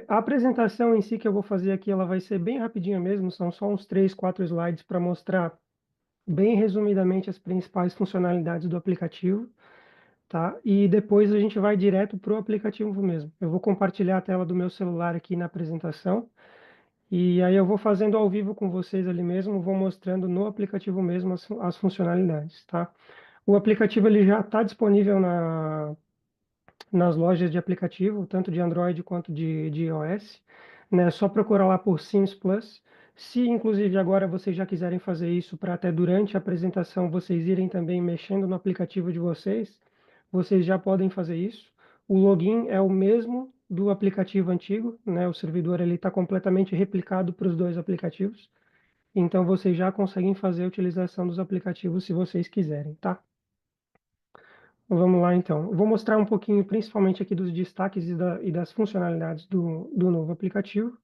A apresentação em si que eu vou fazer aqui, ela vai ser bem rapidinha mesmo, são só uns 3, 4 slides para mostrar bem resumidamente as principais funcionalidades do aplicativo, tá? E depois a gente vai direto para o aplicativo mesmo. Eu vou compartilhar a tela do meu celular aqui na apresentação, e aí eu vou fazendo ao vivo com vocês ali mesmo, vou mostrando no aplicativo mesmo as funcionalidades, tá? O aplicativo ele já está disponível nas lojas de aplicativo, tanto de Android quanto de iOS, né? É só procurar lá por Sims Plus. Se inclusive agora vocês já quiserem fazer isso para até durante a apresentação vocês irem também mexendo no aplicativo de vocês, vocês já podem fazer isso. O login é o mesmo do aplicativo antigo, né? O servidor ele está completamente replicado para os dois aplicativos. Então vocês já conseguem fazer a utilização dos aplicativos se vocês quiserem, tá? Vamos lá, então. Eu vou mostrar um pouquinho, principalmente aqui dos destaques e das funcionalidades do novo aplicativo,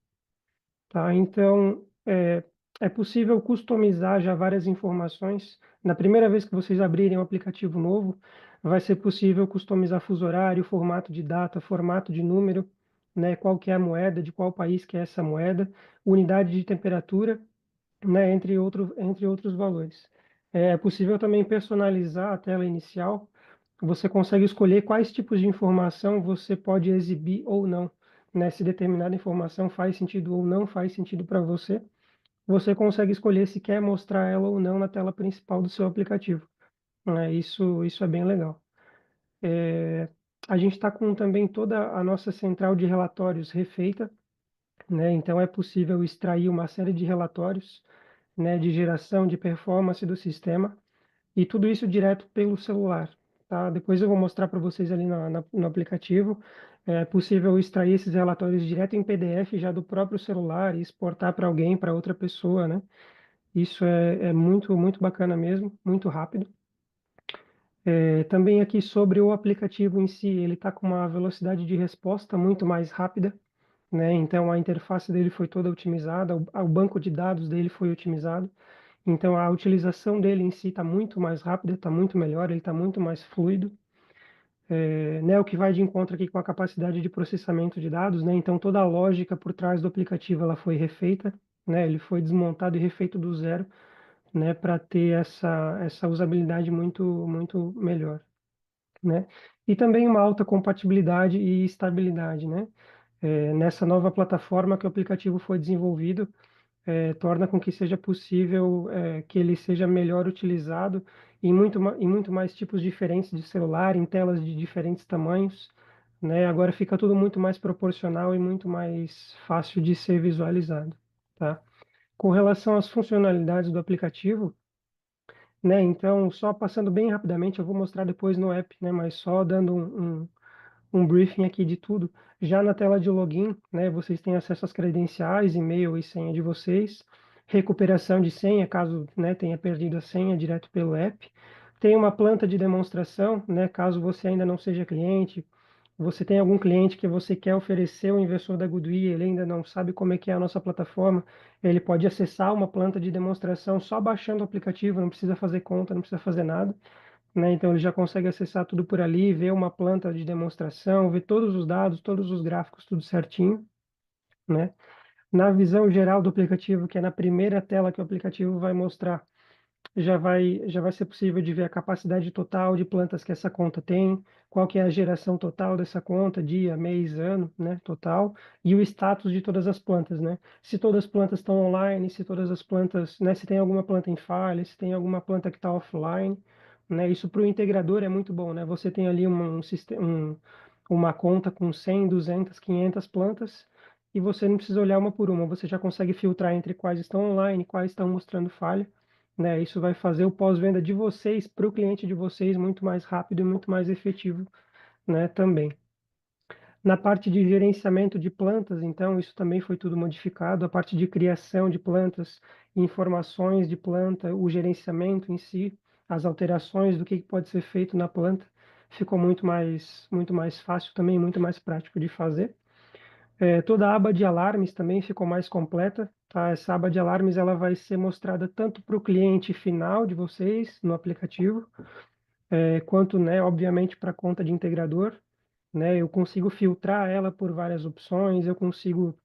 tá? Então, é possível customizar já várias informações. Na primeira vez que vocês abrirem um aplicativo novo, vai ser possível customizar fuso horário, formato de data, formato de número, né? Qual que é a moeda, de qual país que é essa moeda, unidade de temperatura, né? Entre outros valores. É possível também personalizar a tela inicial. Você consegue escolher quais tipos de informação você pode exibir ou não, né? Se determinada informação faz sentido ou não faz sentido para você, você consegue escolher se quer mostrar ela ou não na tela principal do seu aplicativo, né? Isso é bem legal. A gente está com também toda a nossa central de relatórios refeita, né? Então é possível extrair uma série de relatórios, né, de geração de performance do sistema e tudo isso direto pelo celular, tá? Depois eu vou mostrar para vocês ali no aplicativo. É possível extrair esses relatórios direto em PDF já do próprio celular e exportar para alguém, para outra pessoa, né? Isso é muito, muito bacana mesmo, muito rápido. Também aqui sobre o aplicativo em si, ele está com uma velocidade de resposta muito mais rápida, né? Então a interface dele foi toda otimizada, o banco de dados dele foi otimizado. Então a utilização dele em si está muito mais rápida, está muito melhor, ele está muito mais fluido, né, o que vai de encontro aqui com a capacidade de processamento de dados, né? Então toda a lógica por trás do aplicativo ela foi refeita, né? Ele foi desmontado e refeito do zero, né, para ter essa usabilidade muito melhor, né? E também uma alta compatibilidade e estabilidade, né? Nessa nova plataforma que o aplicativo foi desenvolvido, torna com que seja possível que ele seja melhor utilizado em muito mais tipos diferentes de celular, em telas de diferentes tamanhos, né? Agora fica tudo muito mais proporcional e muito mais fácil de ser visualizado, tá? Com relação às funcionalidades do aplicativo, né? Então, só passando bem rapidamente, eu vou mostrar depois no app, né? Mas só dando um briefing aqui de tudo. Já na tela de login, né, vocês têm acesso às credenciais, e-mail e senha de vocês, recuperação de senha, caso, né, tenha perdido a senha direto pelo app. Tem uma planta de demonstração, né, caso você ainda não seja cliente, você tem algum cliente que você quer oferecer o investidor da Goodwe, ele ainda não sabe como é que é a nossa plataforma, ele pode acessar uma planta de demonstração só baixando o aplicativo, não precisa fazer conta, não precisa fazer nada, né? Então ele já consegue acessar tudo por ali, ver uma planta de demonstração, ver todos os dados, todos os gráficos, tudo certinho, né? Na visão geral do aplicativo, que é na primeira tela que o aplicativo vai mostrar, já vai ser possível de ver a capacidade total de plantas que essa conta tem, qual que é a geração total dessa conta, dia, mês, ano, né, total, e o status de todas as plantas, né? Se todas as plantas estão online, se todas as plantas, né, se tem alguma planta em falha, se tem alguma planta que está offline, né? Isso para o integrador é muito bom, né? Você tem ali uma conta com 100, 200, 500 plantas e você não precisa olhar uma por uma, você já consegue filtrar entre quais estão online, quais estão mostrando falha, né? Isso vai fazer o pós-venda de vocês para o cliente de vocês muito mais rápido e muito mais efetivo, né? Também. Na parte de gerenciamento de plantas, então, isso também foi tudo modificado. A parte de criação de plantas, informações de planta, o gerenciamento em si, as alterações do que pode ser feito na planta, ficou muito mais fácil também, muito mais prático de fazer. Toda a aba de alarmes também ficou mais completa, tá? Essa aba de alarmes ela vai ser mostrada tanto para o cliente final de vocês no aplicativo, quanto, né, obviamente, para a conta de integrador. né? Eu consigo filtrar ela por várias opções, eu consigo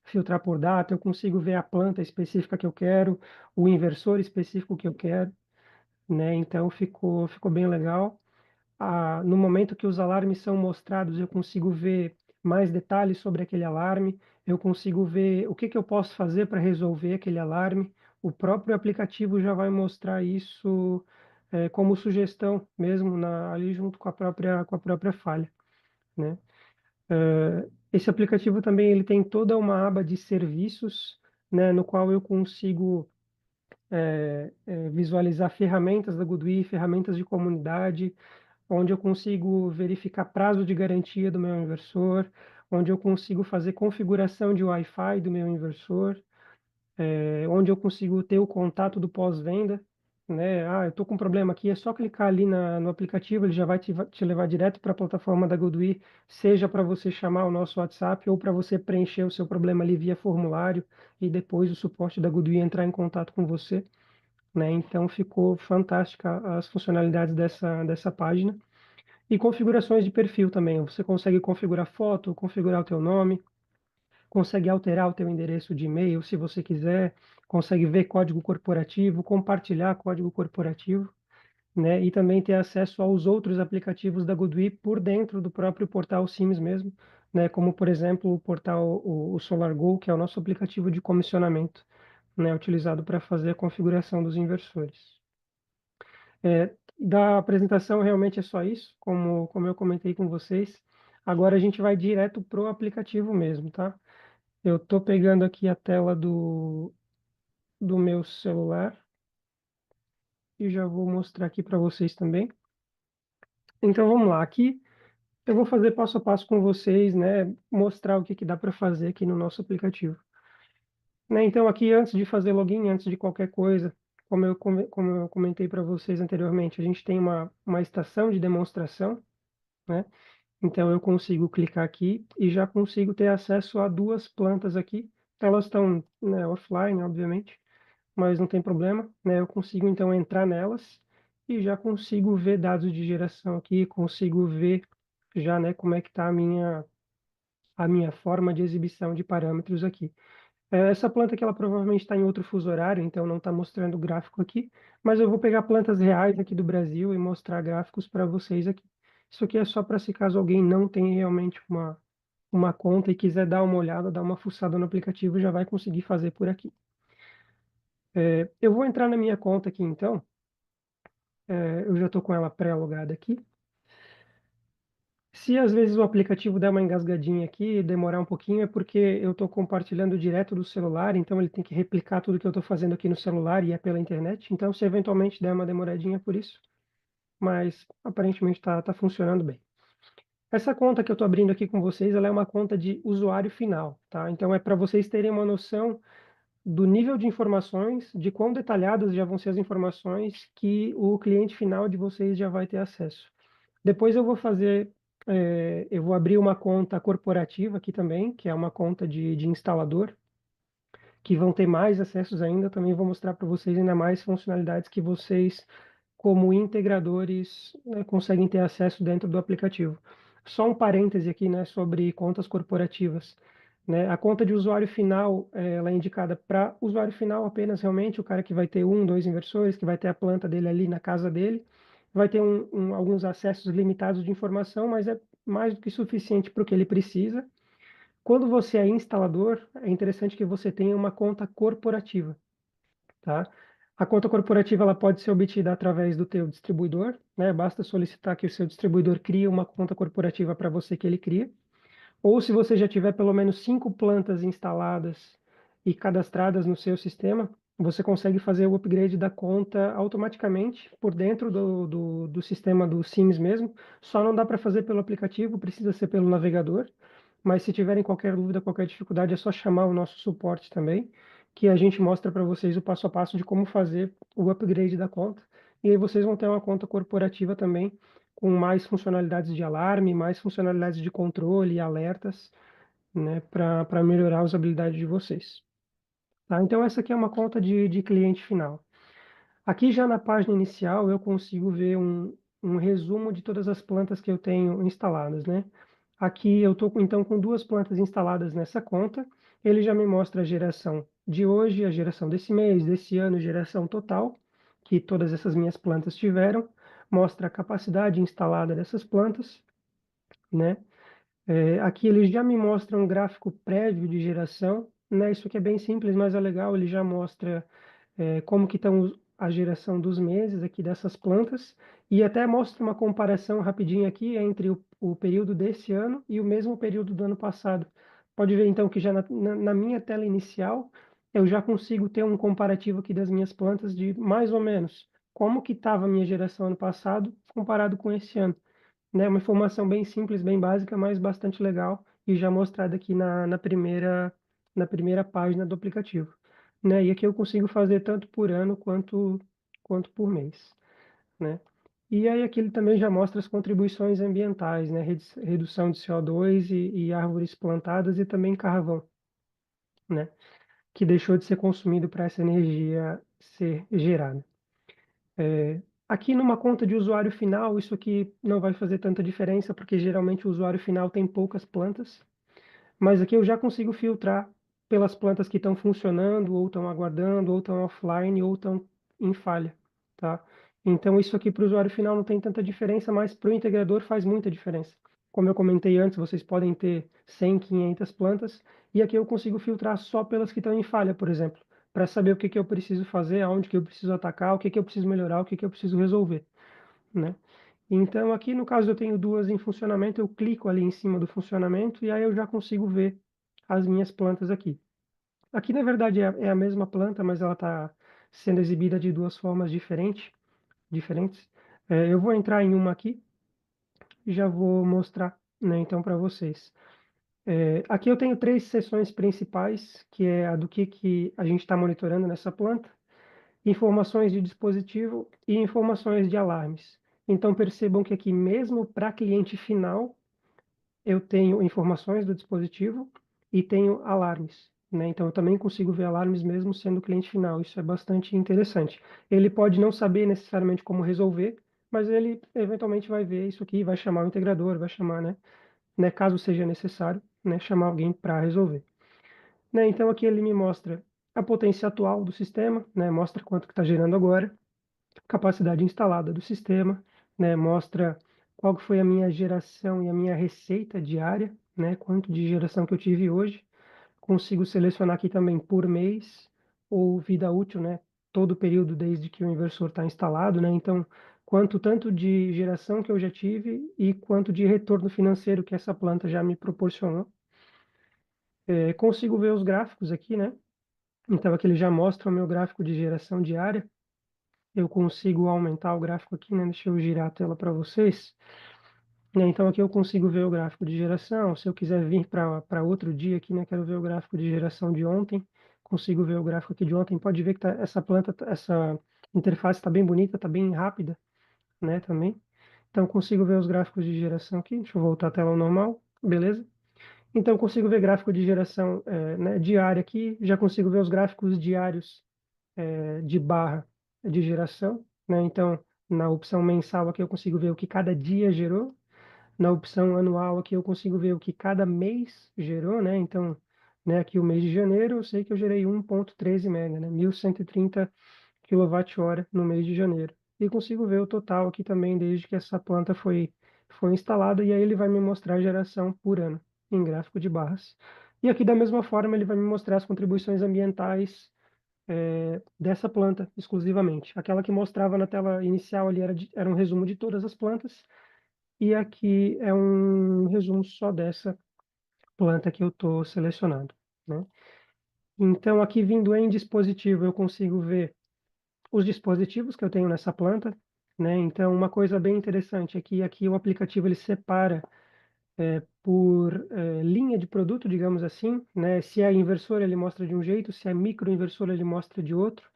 filtrar por data, eu consigo ver a planta específica que eu quero, o inversor específico que eu quero, né? Então ficou bem legal. No momento que os alarmes são mostrados, eu consigo ver mais detalhes sobre aquele alarme, eu consigo ver o que que eu posso fazer para resolver aquele alarme. O próprio aplicativo já vai mostrar isso como sugestão mesmo ali junto com a própria falha, né? Esse aplicativo também ele tem toda uma aba de serviços, né, no qual eu consigo visualizar ferramentas da Goodwe, ferramentas de comunidade, onde eu consigo verificar prazo de garantia do meu inversor, onde eu consigo fazer configuração de Wi-Fi do meu inversor, onde eu consigo ter o contato do pós-venda, né? Ah, eu estou com um problema aqui, é só clicar ali no aplicativo, ele já vai te levar direto para a plataforma da Goodwe, seja para você chamar o nosso WhatsApp ou para você preencher o seu problema ali via formulário e depois o suporte da Goodwe entrar em contato com você, né? Então ficou fantástica as funcionalidades dessa página. E configurações de perfil também. Você consegue configurar foto, configurar o teu nome, consegue alterar o teu endereço de e-mail se você quiser, consegue ver código corporativo, compartilhar código corporativo, né? E também ter acesso aos outros aplicativos da Goodwe por dentro do próprio portal Sims mesmo, né? Como, por exemplo, o portal o SolarGo, que é o nosso aplicativo de comissionamento, né? Utilizado para fazer a configuração dos inversores. Da apresentação realmente é só isso, como eu comentei com vocês. Agora a gente vai direto para o aplicativo mesmo, tá? Eu estou pegando aqui a tela do meu celular e já vou mostrar aqui para vocês também. Então vamos lá, aqui eu vou fazer passo a passo com vocês, né? Mostrar o que que dá para fazer aqui no nosso aplicativo. Né, então aqui antes de fazer login, antes de qualquer coisa, como eu comentei para vocês anteriormente, a gente tem uma estação de demonstração, né? Então eu consigo clicar aqui e já consigo ter acesso a duas plantas aqui. Elas estão, né, offline, obviamente, mas não tem problema, né? Eu consigo então entrar nelas e já consigo ver dados de geração aqui, consigo ver já, né, como é que está a minha forma de exibição de parâmetros aqui. Essa planta aqui, ela provavelmente está em outro fuso horário, então não está mostrando o gráfico aqui, mas eu vou pegar plantas reais aqui do Brasil e mostrar gráficos para vocês aqui. Isso aqui é só para se caso alguém não tenha realmente uma conta e quiser dar uma olhada, dar uma fuçada no aplicativo, já vai conseguir fazer por aqui. Eu vou entrar na minha conta aqui então, eu já estou com ela pré-logada aqui. Se às vezes o aplicativo der uma engasgadinha aqui e demorar um pouquinho, é porque eu estou compartilhando direto do celular, então ele tem que replicar tudo que eu estou fazendo aqui no celular e é pela internet. Então, se eventualmente der uma demoradinha por isso, mas aparentemente está funcionando bem. Essa conta que eu estou abrindo aqui com vocês, ela é uma conta de usuário final, tá? Então é para vocês terem uma noção do nível de informações, de quão detalhadas já vão ser as informações que o cliente final de vocês já vai ter acesso. Depois eu vou abrir uma conta corporativa aqui também, que é uma conta de instalador, que vão ter mais acessos ainda. Também vou mostrar para vocês ainda mais funcionalidades que vocês, como integradores, né, conseguem ter acesso dentro do aplicativo. Só um parêntese aqui, né, sobre contas corporativas. Né? A conta de usuário final, ela é indicada para usuário final apenas, realmente, o cara que vai ter um, dois inversores, que vai ter a planta dele ali na casa dele, vai ter alguns acessos limitados de informação, mas é mais do que suficiente para o que ele precisa. Quando você é instalador, é interessante que você tenha uma conta corporativa, tá? A conta corporativa ela pode ser obtida através do teu distribuidor, né? Basta solicitar que o seu distribuidor crie uma conta corporativa para você que ele cria. Ou se você já tiver pelo menos 5 plantas instaladas e cadastradas no seu sistema, você consegue fazer o upgrade da conta automaticamente por dentro do sistema do Sims mesmo. Só não dá para fazer pelo aplicativo, precisa ser pelo navegador. Mas se tiverem qualquer dúvida, qualquer dificuldade, é só chamar o nosso suporte também, que a gente mostra para vocês o passo a passo de como fazer o upgrade da conta. E aí vocês vão ter uma conta corporativa também, com mais funcionalidades de alarme, mais funcionalidades de controle e alertas, né, para melhorar a usabilidade de vocês. Tá? Então, essa aqui é uma conta de cliente final. Aqui já na página inicial eu consigo ver um resumo de todas as plantas que eu tenho instaladas, né? Aqui eu estou então com 2 plantas instaladas nessa conta. Ele já me mostra a geração de hoje, a geração desse mês, desse ano, geração total que todas essas minhas plantas tiveram. Mostra a capacidade instalada dessas plantas, né? Aqui ele já me mostra um gráfico prévio de geração, né? Isso aqui é bem simples, mas é legal. Ele já mostra como que estão a geração dos meses aqui dessas plantas e até mostra uma comparação rapidinho aqui entre o período desse ano e o mesmo período do ano passado. Pode ver então que já na minha tela inicial eu já consigo ter um comparativo aqui das minhas plantas de mais ou menos como que estava a minha geração ano passado comparado com esse ano, né? Uma informação bem simples, bem básica, mas bastante legal e já mostrada aqui na primeira página do aplicativo, né? E aqui eu consigo fazer tanto por ano quanto por mês, né? E aí aqui ele também já mostra as contribuições ambientais, né? Redução de CO2 e árvores plantadas e também carvão, né? Que deixou de ser consumido para essa energia ser gerada. Aqui numa conta de usuário final, isso aqui não vai fazer tanta diferença, porque geralmente o usuário final tem poucas plantas, mas aqui eu já consigo filtrar pelas plantas que estão funcionando, ou estão aguardando, ou estão offline, ou estão em falha, tá? Então isso aqui para o usuário final não tem tanta diferença, mas para o integrador faz muita diferença. Como eu comentei antes, vocês podem ter 100, 500 plantas, e aqui eu consigo filtrar só pelas que estão em falha, por exemplo, para saber o que que eu preciso fazer, aonde que eu preciso atacar, o que que eu preciso melhorar, o que que eu preciso resolver, né? Então, aqui no caso eu tenho 2 em funcionamento, eu clico ali em cima do funcionamento e aí eu já consigo ver as minhas plantas aqui. Aqui, na verdade, é a mesma planta, mas ela está sendo exibida de 2 formas diferentes. Eu vou entrar em uma aqui e já vou mostrar, né, então, para vocês. Aqui eu tenho 3 seções principais, que é a do que a gente está monitorando nessa planta, informações de dispositivo e informações de alarmes. Então percebam que aqui mesmo para cliente final eu tenho informações do dispositivo e tenho alarmes, né? Então eu também consigo ver alarmes mesmo sendo cliente final. Isso é bastante interessante. Ele pode não saber necessariamente como resolver, mas ele eventualmente vai ver isso aqui, vai chamar o integrador, vai chamar, né, caso seja necessário, né, chamar alguém para resolver. Né, então aqui ele me mostra a potência atual do sistema, né, mostra quanto que está gerando agora, capacidade instalada do sistema, né, mostra qual que foi a minha geração e a minha receita diária, né, quanto de geração que eu tive hoje. Consigo selecionar aqui também por mês ou vida útil, né, todo o período desde que o inversor está instalado, né, então quanto tanto de geração que eu já tive e quanto de retorno financeiro que essa planta já me proporcionou. Consigo ver os gráficos aqui, né, então aqui ele já mostra o meu gráfico de geração diária. Eu consigo aumentar o gráfico aqui, né? Deixa eu girar a tela para vocês. Então aqui eu consigo ver o gráfico de geração. Se eu quiser vir para outro dia aqui, né? Quero ver o gráfico de geração de ontem. Consigo ver o gráfico aqui de ontem. Pode ver que essa planta, essa interface está bem bonita, está bem rápida, né? Também. Então consigo ver os gráficos de geração aqui. Deixa eu voltar a tela ao normal. Beleza? Então consigo ver gráfico de geração, né, diária aqui. Já consigo ver os gráficos diários de barra de geração, né? Então, na opção mensal aqui eu consigo ver o que cada dia gerou, na opção anual aqui eu consigo ver o que cada mês gerou, né? Então, né, aqui o mês de janeiro eu sei que eu gerei 1,13 mega, né? 1.130 kWh no mês de janeiro. E consigo ver o total aqui também desde que essa planta foi instalada, e aí ele vai me mostrar a geração por ano em gráfico de barras. E aqui da mesma forma ele vai me mostrar as contribuições ambientais dessa planta exclusivamente. Aquela que mostrava na tela inicial ali era um resumo de todas as plantas, e aqui é um resumo só dessa planta que eu estou selecionando, né? Então, aqui vindo em dispositivo, eu consigo ver os dispositivos que eu tenho nessa planta, né? Então, uma coisa bem interessante é que aqui o aplicativo ele separa por linha de produto, digamos assim, né? Se é inversor, ele mostra de um jeito, se é microinversor, ele mostra de outro.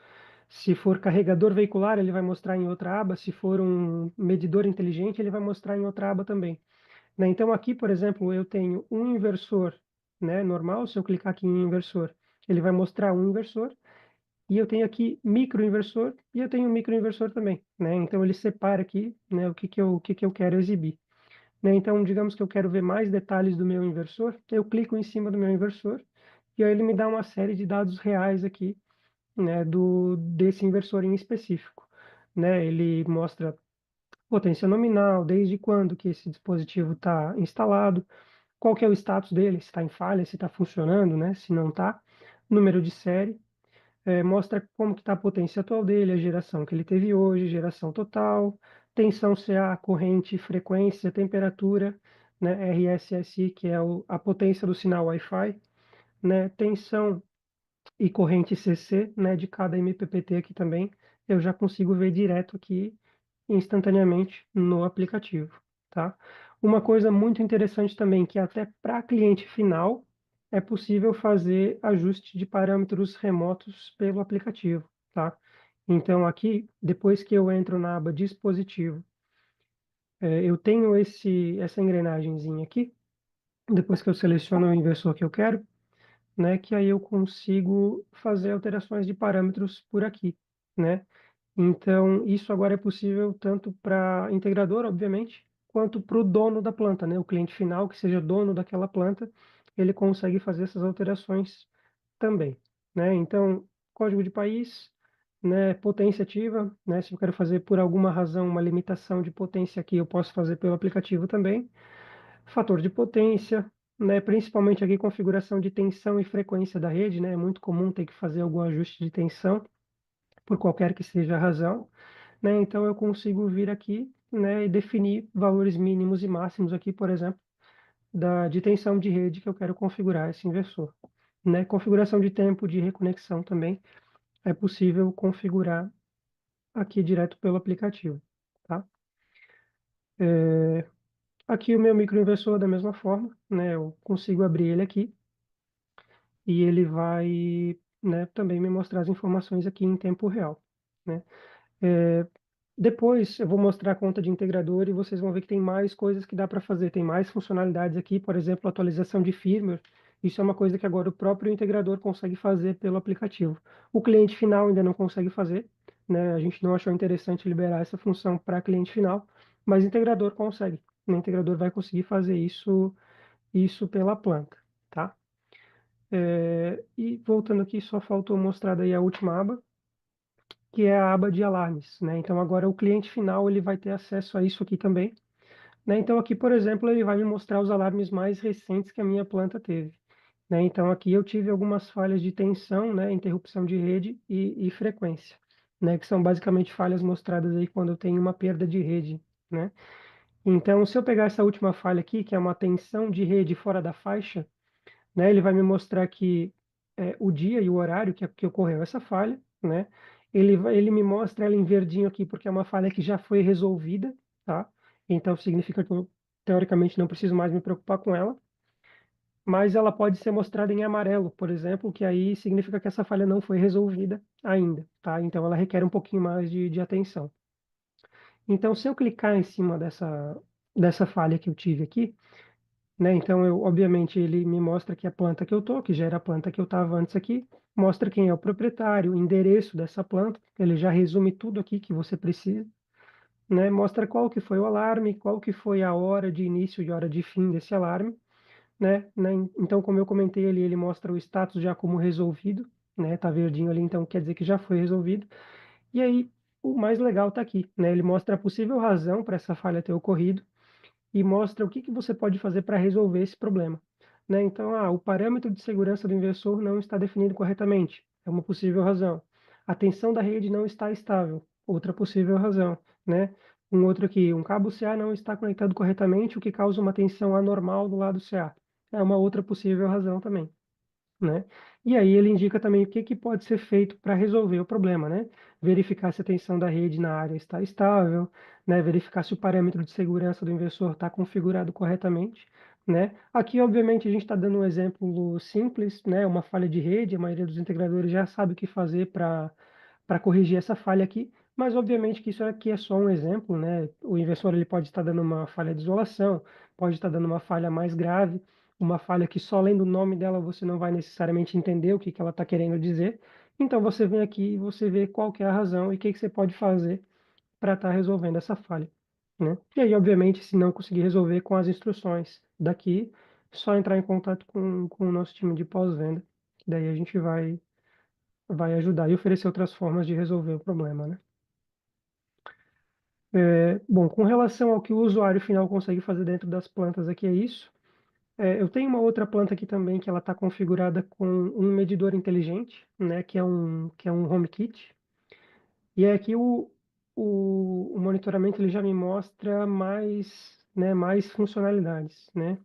Se for carregador veicular, ele vai mostrar em outra aba. Se for um medidor inteligente, ele vai mostrar em outra aba também, né? Então aqui, por exemplo, eu tenho um inversor, né, normal. Se eu clicar aqui em inversor, ele vai mostrar um inversor. e eu tenho aqui microinversor e eu tenho microinversor também, né? Então ele separa aqui, né, o que que eu quero exibir, né? Então, digamos que eu quero ver mais detalhes do meu inversor, eu clico em cima do meu inversor e aí ele me dá uma série de dados reais aqui, né, desse inversor em específico, né? Ele mostra potência nominal, desde quando que esse dispositivo está instalado, qual que é o status dele, se está em falha, se está funcionando, né? Se não está, número de série, mostra como que está a potência atual dele, a geração que ele teve hoje, geração total, tensão CA, corrente, frequência, temperatura, né? RSSI, que é a potência do sinal Wi-Fi, né? Tensão e corrente CC, né? De cada MPPT aqui também, eu já consigo ver direto aqui instantaneamente no aplicativo, tá? Uma coisa muito interessante também, que até para cliente final é possível fazer ajuste de parâmetros remotos pelo aplicativo, tá? Então aqui, depois que eu entro na aba dispositivo, eu tenho essa engrenagemzinha aqui, depois que eu seleciono o inversor que eu quero, né, que aí eu consigo fazer alterações de parâmetros por aqui, né? Então, isso agora é possível tanto para integrador, obviamente, quanto para o dono da planta, né? O cliente final, que seja dono daquela planta, ele consegue fazer essas alterações também, né? Então, código de país, né? Potência ativa, né? Se eu quero fazer por alguma razão uma limitação de potência aqui, eu posso fazer pelo aplicativo também. Fator de potência, né? Principalmente aqui configuração de tensão e frequência da rede, né? É muito comum ter que fazer algum ajuste de tensão, por qualquer que seja a razão, né? Então eu consigo vir aqui, né, e definir valores mínimos e máximos aqui, por exemplo, de tensão de rede que eu quero configurar esse inversor, né? Configuração de tempo de reconexão também é possível configurar aqui direto pelo aplicativo, tá? Aqui o meu microinversor da mesma forma, né? Eu consigo abrir ele aqui e ele vai, né, também me mostrar as informações aqui em tempo real, né? É, Depois eu vou mostrar a conta de integrador e vocês vão ver que tem mais coisas que dá para fazer, tem mais funcionalidades aqui, por exemplo, atualização de firmware. Isso é uma coisa que agora o próprio integrador consegue fazer pelo aplicativo. O cliente final ainda não consegue fazer, né? A gente não achou interessante liberar essa função para cliente final, mas o integrador consegue. O integrador vai conseguir fazer isso pela planta, tá? E voltando aqui, só faltou mostrar daí a última aba, que é a aba de alarmes, né? Então agora o cliente final ele vai ter acesso a isso aqui também, né? Então aqui, por exemplo, ele vai me mostrar os alarmes mais recentes que a minha planta teve, né? Então aqui eu tive algumas falhas de tensão, né? Interrupção de rede e frequência, né? Que são basicamente falhas mostradas aí quando eu tenho uma perda de rede, né? Então se eu pegar essa última falha aqui, que é uma tensão de rede fora da faixa, né? Ele vai me mostrar aqui o dia e o horário que ocorreu essa falha, né? Ele me mostra ela em verdinho aqui porque é uma falha que já foi resolvida, tá? Então significa que eu, teoricamente, não preciso mais me preocupar com ela, mas ela pode ser mostrada em amarelo, por exemplo, que aí significa que essa falha não foi resolvida ainda, tá? Então ela requer um pouquinho mais de atenção. Então, se eu clicar em cima dessa falha que eu tive aqui, né? Então, obviamente, ele me mostra que a planta que eu tô, que já era a planta que eu estava antes aqui, mostra quem é o proprietário, o endereço dessa planta, ele já resume tudo aqui que você precisa, né? Mostra qual que foi o alarme, qual que foi a hora de início e hora de fim desse alarme, né? Então, como eu comentei ali, ele mostra o status já como resolvido, né? Tá verdinho ali, então quer dizer que já foi resolvido. E aí, o mais legal tá aqui, né? Ele mostra a possível razão para essa falha ter ocorrido, e mostra o que você pode fazer para resolver esse problema, né? Então, o parâmetro de segurança do inversor não está definido corretamente, é uma possível razão. A tensão da rede não está estável, outra possível razão, né? Um outro aqui, um cabo CA não está conectado corretamente, o que causa uma tensão anormal do lado CA. É uma outra possível razão também, né? E aí ele indica também o que que pode ser feito para resolver o problema, né? Verificar se a tensão da rede na área está estável, né? Verificar se o parâmetro de segurança do inversor está configurado corretamente, né? Aqui, obviamente, a gente está dando um exemplo simples, né? Uma falha de rede, a maioria dos integradores já sabe o que fazer para corrigir essa falha aqui, mas obviamente que isso aqui é só um exemplo, né? O inversor ele pode estar dando uma falha de isolação, pode estar dando uma falha mais grave, uma falha que só lendo o nome dela você não vai necessariamente entender o que ela está querendo dizer. Então você vem aqui e você vê qual que é a razão e o que que você pode fazer para estar resolvendo essa falha, né? E aí, obviamente, se não conseguir resolver com as instruções daqui, só entrar em contato com o nosso time de pós-venda, que daí a gente vai ajudar e oferecer outras formas de resolver o problema, né? Bom, com relação ao que o usuário final consegue fazer dentro das plantas aqui é isso. Eu tenho uma outra planta aqui também que ela está configurada com um medidor inteligente, né, que é um HomeKit. E é aqui o monitoramento ele já me mostra mais, né, mais funcionalidades, né?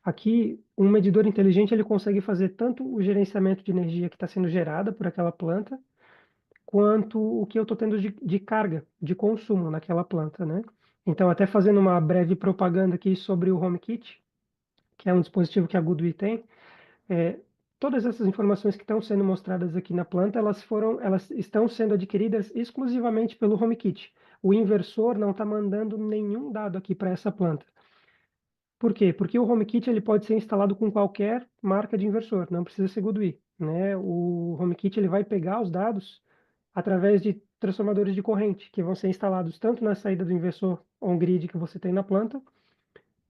Aqui, um medidor inteligente ele consegue fazer tanto o gerenciamento de energia que está sendo gerada por aquela planta, quanto o que eu estou tendo de carga, de consumo naquela planta, né? Então, até fazendo uma breve propaganda aqui sobre o HomeKit, que é um dispositivo que a Goodwe tem, é, todas essas informações que estão sendo mostradas aqui na planta, elas estão sendo adquiridas exclusivamente pelo HomeKit. O inversor não está mandando nenhum dado aqui para essa planta. Por quê? Porque o HomeKit ele pode ser instalado com qualquer marca de inversor, não precisa ser Goodwe, né? O HomeKit ele vai pegar os dados através de transformadores de corrente, que vão ser instalados tanto na saída do inversor on-grid que você tem na planta,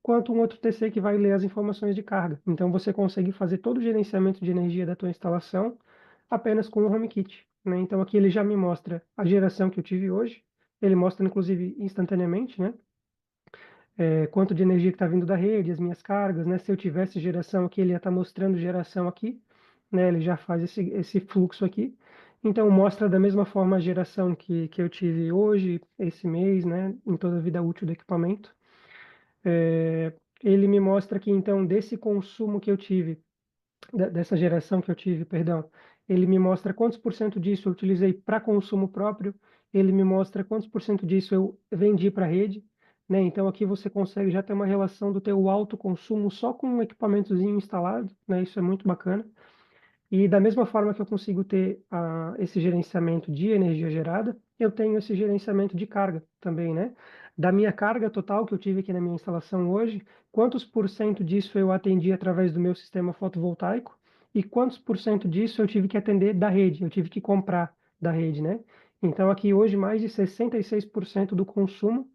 quanto um outro TC que vai ler as informações de carga. Então você consegue fazer todo o gerenciamento de energia da tua instalação apenas com o HomeKit, né? Então aqui ele já me mostra a geração que eu tive hoje, ele mostra inclusive instantaneamente, né? Quanto de energia que está vindo da rede, as minhas cargas, né? Se eu tivesse geração aqui, ele ia estar mostrando geração aqui, né? Ele já faz esse fluxo aqui. Então, mostra da mesma forma a geração que eu tive hoje, esse mês, né? Em toda a vida útil do equipamento. Ele me mostra que, então, desse consumo que eu tive, dessa geração que eu tive, perdão, ele me mostra quantos por cento disso eu utilizei para consumo próprio, ele me mostra quantos por cento disso eu vendi para a rede, né? Então aqui você consegue já ter uma relação do teu alto consumo só com um equipamentozinho instalado, né? Isso é muito bacana. E da mesma forma que eu consigo ter esse gerenciamento de energia gerada, eu tenho esse gerenciamento de carga também, né? Da minha carga total que eu tive aqui na minha instalação hoje, quantos por cento disso eu atendi através do meu sistema fotovoltaico e quantos por cento disso eu tive que atender da rede, eu tive que comprar da rede, né? Então aqui hoje mais de 66% do consumo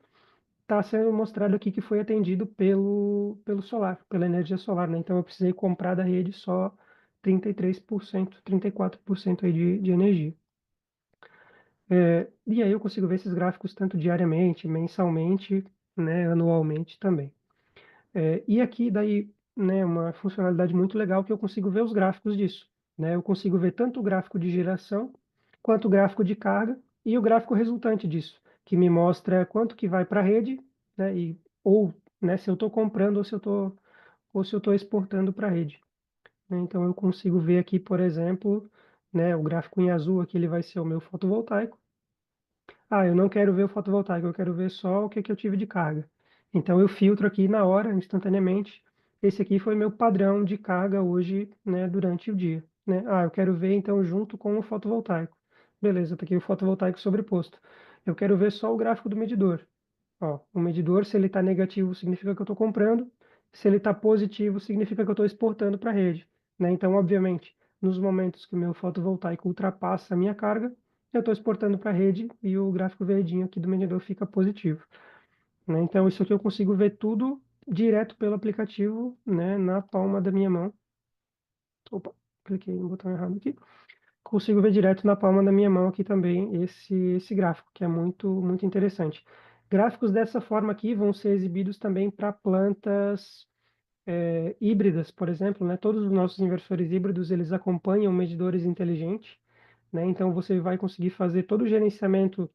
está sendo mostrado aqui que foi atendido pelo solar, pela energia solar, né? Então eu precisei comprar da rede só 33%, 34% aí de energia. E aí eu consigo ver esses gráficos tanto diariamente, mensalmente, né, anualmente também. E aqui daí, né, uma funcionalidade muito legal que eu consigo ver os gráficos disso, né? Eu consigo ver tanto o gráfico de geração quanto o gráfico de carga e o gráfico resultante disso, que me mostra quanto que vai para a rede, né, ou, né, se eu estou comprando ou se eu estou exportando para a rede, né? Então eu consigo ver aqui, por exemplo, né, o gráfico em azul aqui ele vai ser o meu fotovoltaico. Eu não quero ver o fotovoltaico, eu quero ver só o que eu tive de carga. Então eu filtro aqui na hora, instantaneamente. Esse aqui foi meu padrão de carga hoje, né, durante o dia, né? Eu quero ver então junto com o fotovoltaico. Beleza, tá aqui o fotovoltaico sobreposto. Eu quero ver só o gráfico do medidor. Ó, o medidor, se ele está negativo, significa que eu estou comprando. Se ele está positivo, significa que eu estou exportando para a rede, né? Então, obviamente, nos momentos que o meu fotovoltaico ultrapassa a minha carga, eu estou exportando para a rede e o gráfico verdinho aqui do medidor fica positivo, né? Então, isso aqui eu consigo ver tudo direto pelo aplicativo, né, na palma da minha mão. Opa, cliquei no botão errado aqui. Consigo ver direto na palma da minha mão aqui também esse gráfico, que é muito, muito interessante. Gráficos dessa forma aqui vão ser exibidos também para plantas híbridas, por exemplo, né? Todos os nossos inversores híbridos, eles acompanham medidores inteligentes, né? Então, você vai conseguir fazer todo o gerenciamento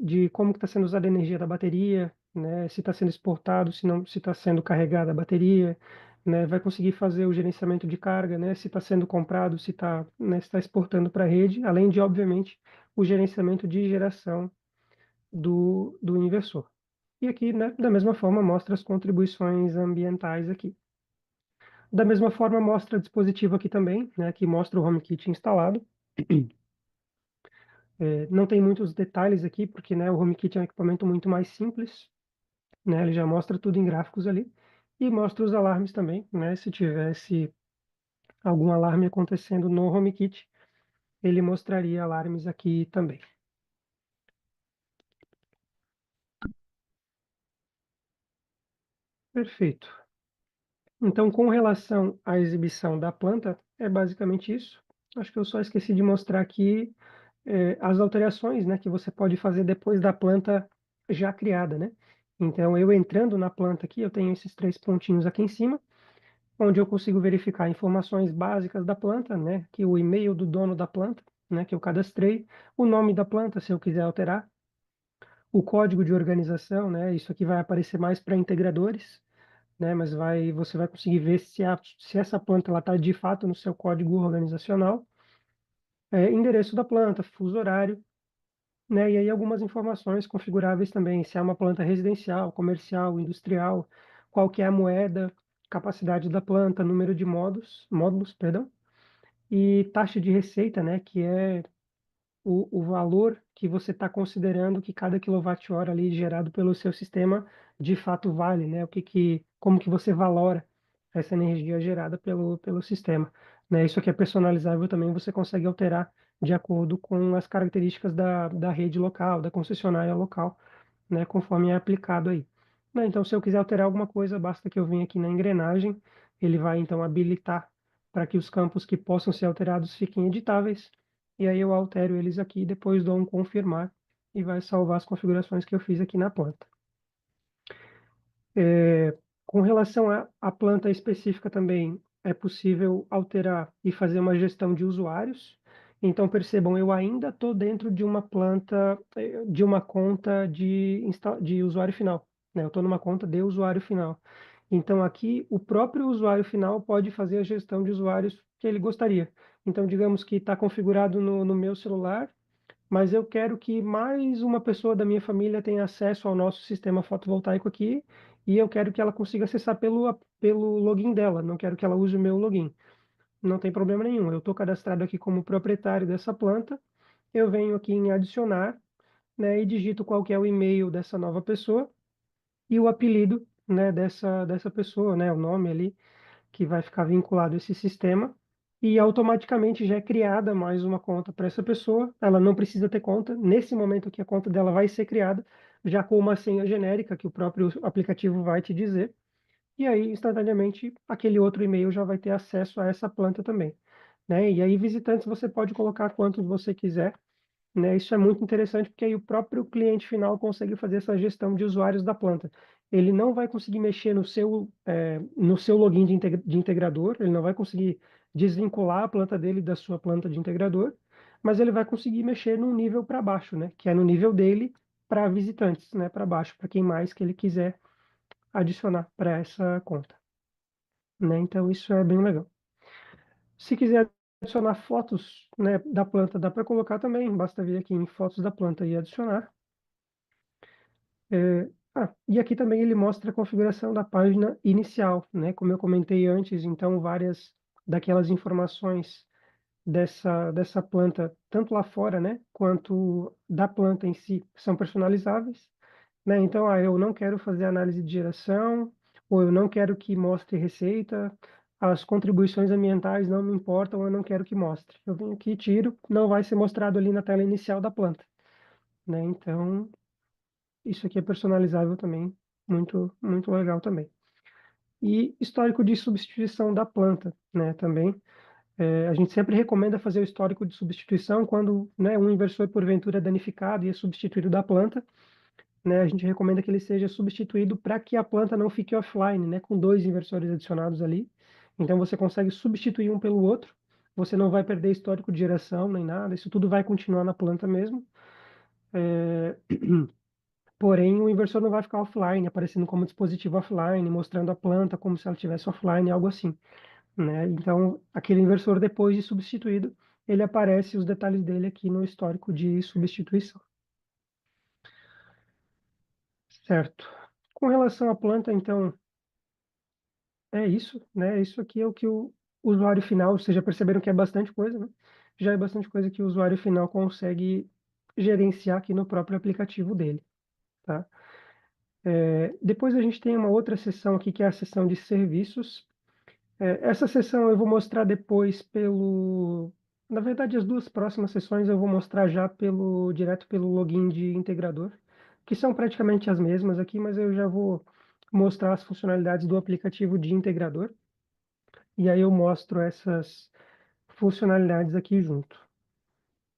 de como está sendo usada a energia da bateria, né? Se está sendo exportado, se não, se está sendo carregada a bateria, né? Vai conseguir fazer o gerenciamento de carga, né? Se está sendo comprado, se está, né, se está exportando para a rede, além de, obviamente, o gerenciamento de geração do inversor. E aqui, né, da mesma forma, mostra as contribuições ambientais aqui. Da mesma forma, mostra o dispositivo aqui também, né, que mostra o HomeKit instalado. Não tem muitos detalhes aqui, porque, né, o HomeKit é um equipamento muito mais simples, né, ele já mostra tudo em gráficos ali, e mostra os alarmes também, né, se tivesse algum alarme acontecendo no HomeKit, ele mostraria alarmes aqui também. Perfeito. Então, com relação à exibição da planta, é basicamente isso. Acho que eu só esqueci de mostrar aqui as alterações, né, que você pode fazer depois da planta já criada, né? Então, eu entrando na planta aqui, eu tenho esses 3 pontinhos aqui em cima, onde eu consigo verificar informações básicas da planta, né, que o e-mail do dono da planta, né, que eu cadastrei, o nome da planta, se eu quiser alterar, o código de organização, né, isso aqui vai aparecer mais para integradores, né, mas você vai conseguir ver se essa planta está de fato no seu código organizacional, endereço da planta, fuso horário, né, e aí algumas informações configuráveis também, se é uma planta residencial, comercial, industrial, qual que é a moeda, capacidade da planta, número de módulos, perdão, e taxa de receita, né, que é o valor que você está considerando que cada quilowatt-hora ali gerado pelo seu sistema de fato vale, né? Como que você valora essa energia gerada pelo sistema, né? Isso aqui é personalizável também, você consegue alterar de acordo com as características da rede local, da concessionária local, né? Conforme é aplicado aí. Né? Então, se eu quiser alterar alguma coisa, basta que eu venha aqui na engrenagem, ele vai então habilitar para que os campos que possam ser alterados fiquem editáveis, e aí eu altero eles aqui, depois dou um confirmar e vai salvar as configurações que eu fiz aqui na planta. Com relação à planta específica também, é possível alterar e fazer uma gestão de usuários. Então, percebam, eu ainda estou dentro de uma planta, de uma conta de usuário final, né? Eu estou numa conta de usuário final. Então, aqui, o próprio usuário final pode fazer a gestão de usuários que ele gostaria. Então, digamos que está configurado no meu celular, mas eu quero que mais uma pessoa da minha família tenha acesso ao nosso sistema fotovoltaico aqui, e eu quero que ela consiga acessar pelo login dela, não quero que ela use o meu login. Não tem problema nenhum, eu estou cadastrado aqui como proprietário dessa planta, eu venho aqui em adicionar, né, e digito qual que é o e-mail dessa nova pessoa e o apelido, né, dessa pessoa, né, o nome ali, que vai ficar vinculado a esse sistema, e automaticamente já é criada mais uma conta para essa pessoa. Ela não precisa ter conta. Nesse momento que a conta dela vai ser criada, já com uma senha genérica que o próprio aplicativo vai te dizer. E aí, instantaneamente, aquele outro e-mail já vai ter acesso a essa planta também. Né? E aí, visitantes, você pode colocar quantos você quiser, né? Isso é muito interessante porque aí o próprio cliente final consegue fazer essa gestão de usuários da planta. Ele não vai conseguir mexer no seu login de integrador, ele não vai conseguir desvincular a planta dele da sua planta de integrador, mas ele vai conseguir mexer num nível para baixo, né? Que é no nível dele para visitantes, né? Para baixo, para quem mais que ele quiser adicionar para essa conta, né? Então isso é bem legal. Se quiser adicionar fotos, né, da planta, dá para colocar também, basta vir aqui em fotos da planta e adicionar. E aqui também ele mostra a configuração da página inicial, né? Como eu comentei antes, então várias daquelas informações dessa planta, tanto lá fora, né, quanto da planta em si, são personalizáveis, né? Então, eu não quero fazer análise de geração, ou eu não quero que mostre receita, as contribuições ambientais não me importam, eu não quero que mostre. Eu venho aqui, tiro, não vai ser mostrado ali na tela inicial da planta, né? Então, isso aqui é personalizável também, muito, muito legal também. E histórico de substituição da planta, né, também. A gente sempre recomenda fazer o histórico de substituição quando, né, um inversor porventura é danificado e é substituído da planta, né, a gente recomenda que ele seja substituído para que a planta não fique offline, né, com 2 inversores adicionados ali. Então você consegue substituir um pelo outro, você não vai perder histórico de geração nem nada, isso tudo vai continuar na planta mesmo. É, Porém, o inversor não vai ficar offline, aparecendo como dispositivo offline, mostrando a planta como se ela estivesse offline, algo assim, né? Então, aquele inversor, depois de substituído, ele aparece os detalhes dele aqui no histórico de substituição. Certo. Com relação à planta, então, é isso, né? Isso aqui é o que o usuário final, vocês já perceberam que é bastante coisa, né? Já é bastante coisa que o usuário final consegue gerenciar aqui no próprio aplicativo dele, tá? Depois a gente tem uma outra seção aqui, que é a seção de serviços. Essa seção eu vou mostrar depois Na verdade, as duas próximas sessões eu vou mostrar já direto pelo login de integrador, que são praticamente as mesmas aqui, mas eu já vou mostrar as funcionalidades do aplicativo de integrador, e aí eu mostro essas funcionalidades aqui junto,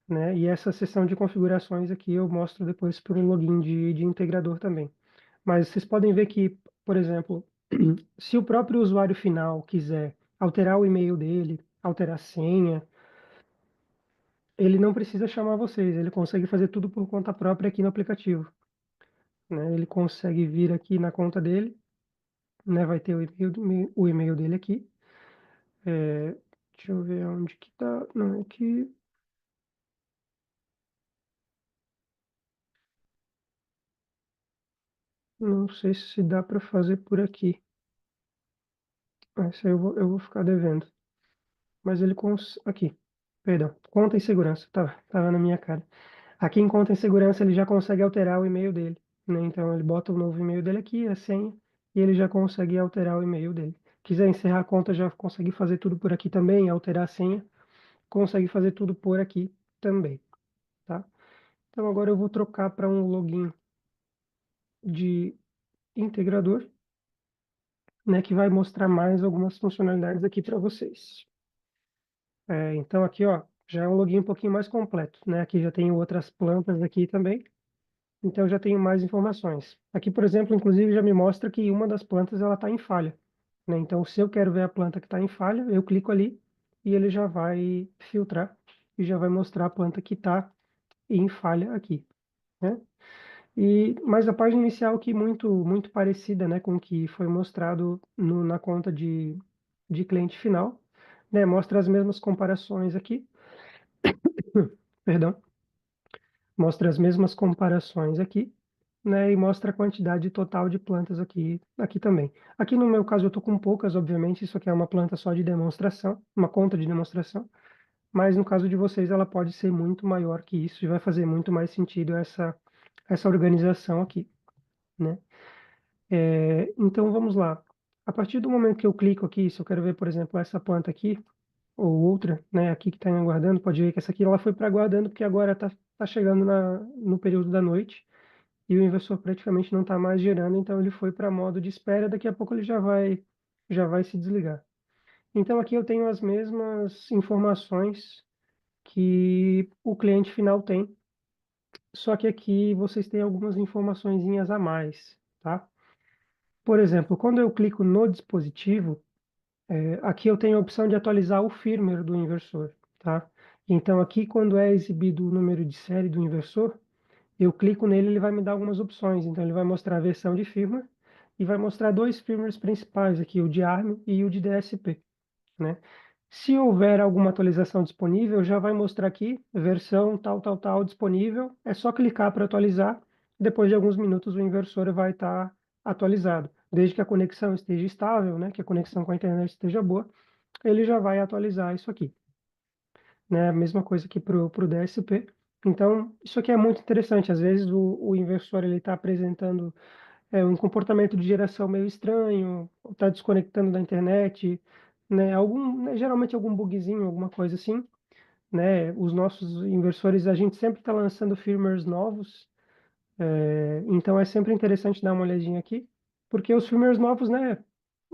né? E essa seção de configurações aqui eu mostro depois por um login de integrador também. Mas vocês podem ver que, por exemplo, se o próprio usuário final quiser alterar o e-mail dele, alterar a senha, ele não precisa chamar vocês, ele consegue fazer tudo por conta própria aqui no aplicativo, né? Ele consegue vir aqui na conta dele, né? Vai ter o e-mail dele aqui. É, deixa eu ver onde que tá. Não, aqui. Não sei se dá para fazer por aqui. Essa eu vou ficar devendo. Mas ele aqui. Perdão. Conta em segurança. Tava na minha cara. Aqui em conta em segurança ele já consegue alterar o e-mail dele, né? Então ele bota o novo e-mail dele aqui, a senha, e ele já consegue alterar o e-mail dele. Quiser encerrar a conta, já consegue fazer tudo por aqui também, alterar a senha, consegue fazer tudo por aqui também, tá? Então agora eu vou trocar para um login de integrador, né, que vai mostrar mais algumas funcionalidades aqui para vocês. Então aqui, ó, já é um login um pouquinho mais completo, né? Aqui já tem outras plantas aqui também. Então eu já tenho mais informações. Aqui, por exemplo, inclusive já me mostra que uma das plantas ela está em falha, né? Então, se eu quero ver a planta que está em falha, eu clico ali e ele já vai filtrar e já vai mostrar a planta que está em falha aqui, né? Mas a página inicial aqui muito parecida, né, com o que foi mostrado na conta de cliente final, né? Mostra as mesmas comparações aqui, perdão. Mostra as mesmas comparações aqui, né, e mostra a quantidade total de plantas aqui também. Aqui no meu caso eu estou com poucas, obviamente, isso aqui é uma planta só de demonstração, uma conta de demonstração, mas no caso de vocês ela pode ser muito maior que isso e vai fazer muito mais sentido essa organização aqui, né? Então vamos lá. A partir do momento que eu clico aqui, se eu quero ver, por exemplo, essa planta aqui, ou outra, né, aqui que está aguardando, pode ver que essa aqui ela foi para aguardando porque agora tá chegando no período da noite e o inversor praticamente não está mais gerando, então ele foi para modo de espera, daqui a pouco ele já vai se desligar. Então aqui eu tenho as mesmas informações que o cliente final tem, só que aqui vocês têm algumas informaçõezinhas a mais, tá? Por exemplo, quando eu clico no dispositivo, aqui eu tenho a opção de atualizar o firmware do inversor, tá? Então aqui quando é exibido o número de série do inversor, eu clico nele, ele vai me dar algumas opções. Então, ele vai mostrar a versão de firmware e vai mostrar dois firmwares principais aqui, o de ARM e o de DSP, né? Se houver alguma atualização disponível, já vai mostrar aqui, versão tal disponível. É só clicar para atualizar. Depois de alguns minutos, o inversor vai estar atualizado. Desde que a conexão esteja estável, né? Que a conexão com a internet esteja boa, ele já vai atualizar isso aqui, né? A mesma coisa aqui para o DSP. Então, isso aqui é muito interessante. Às vezes o inversor ele está apresentando um comportamento de geração meio estranho, está desconectando da internet, né? Geralmente algum bugzinho, alguma coisa assim, né? Os nossos inversores, a gente sempre está lançando firmwares novos, então é sempre interessante dar uma olhadinha aqui, porque os firmwares novos, né?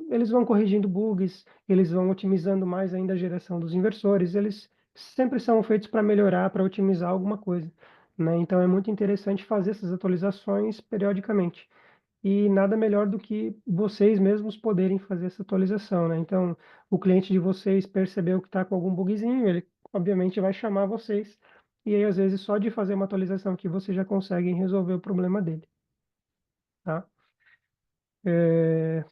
Eles vão corrigindo bugs, eles vão otimizando mais ainda a geração dos inversores, eles sempre são feitos para melhorar, para otimizar alguma coisa, né? Então é muito interessante fazer essas atualizações periodicamente. E nada melhor do que vocês mesmos poderem fazer essa atualização, né? Então, o cliente de vocês percebeu que está com algum bugzinho, ele obviamente vai chamar vocês, e aí às vezes só de fazer uma atualização aqui vocês já conseguem resolver o problema dele, tá? É,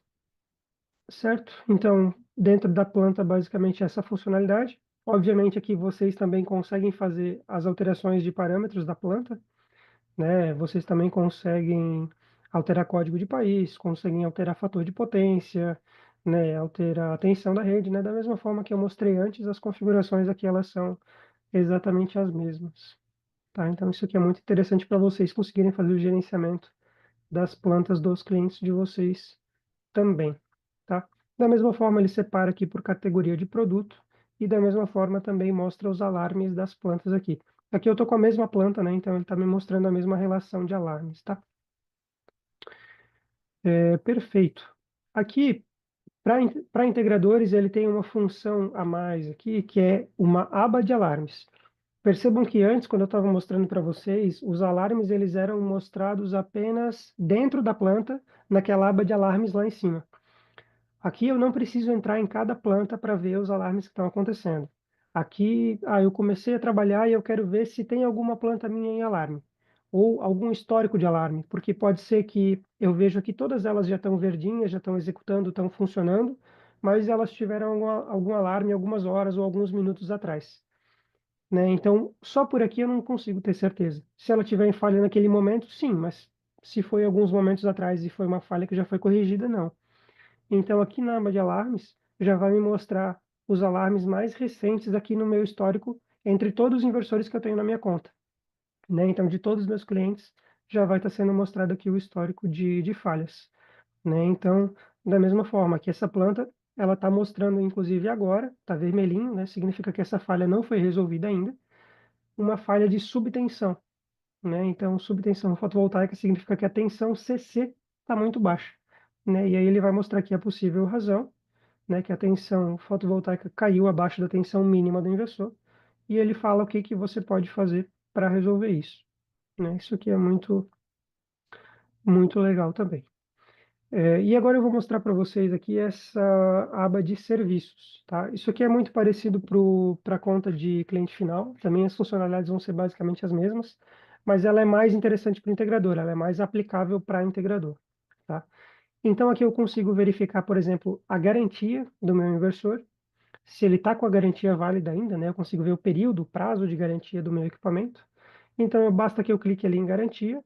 Certo? Então, dentro da planta, basicamente essa funcionalidade. Obviamente aqui vocês também conseguem fazer as alterações de parâmetros da planta, né? Vocês também conseguem alterar código de país, conseguem alterar fator de potência, né? Alterar a tensão da rede, né? Da mesma forma que eu mostrei antes, as configurações aqui elas são exatamente as mesmas, tá? Então isso aqui é muito interessante para vocês conseguirem fazer o gerenciamento das plantas dos clientes de vocês também, tá? Da mesma forma, ele separa aqui por categoria de produto. e da mesma forma também mostra os alarmes das plantas aqui. Aqui eu estou com a mesma planta, né? Então ele está me mostrando a mesma relação de alarmes, tá? Perfeito. Aqui, para integradores, ele tem uma função a mais aqui, que é uma aba de alarmes. Percebam que antes, quando eu estava mostrando para vocês, os alarmes eles eram mostrados apenas dentro da planta, naquela aba de alarmes lá em cima. Aqui eu não preciso entrar em cada planta para ver os alarmes que estão acontecendo. Aqui, eu comecei a trabalhar e eu quero ver se tem alguma planta minha em alarme, ou algum histórico de alarme, porque pode ser que eu veja que todas elas já estão verdinhas, já estão executando, estão funcionando, mas elas tiveram algum alarme algumas horas ou alguns minutos atrás, né? Então, só por aqui eu não consigo ter certeza. Se ela tiver em falha naquele momento, sim, mas se foi alguns momentos atrás e foi uma falha que já foi corrigida, não. Então, aqui na aba de alarmes, já vai me mostrar os alarmes mais recentes aqui no meu histórico, entre todos os inversores que eu tenho na minha conta, né? Então, de todos os meus clientes, já vai estar sendo mostrado aqui o histórico de falhas, né? Então, da mesma forma que essa planta, ela está mostrando, inclusive agora, está vermelhinho, né? Significa que essa falha não foi resolvida ainda, uma falha de subtensão, né? Então, subtensão fotovoltaica significa que a tensão CC está muito baixa, né? E aí ele vai mostrar aqui a possível razão, né, que a tensão fotovoltaica caiu abaixo da tensão mínima do inversor, e ele fala o que que você pode fazer para resolver isso, né? Isso aqui é muito legal também. E agora eu vou mostrar para vocês aqui essa aba de serviços, tá? Isso aqui é muito parecido para a conta de cliente final, também as funcionalidades vão ser basicamente as mesmas, mas ela é mais interessante para o integrador, ela é mais aplicável para integrador, tá? Então aqui eu consigo verificar, por exemplo, a garantia do meu inversor, se ele está com a garantia válida ainda, né? Eu consigo ver o período, o prazo de garantia do meu equipamento. Então, basta que eu clique ali em garantia.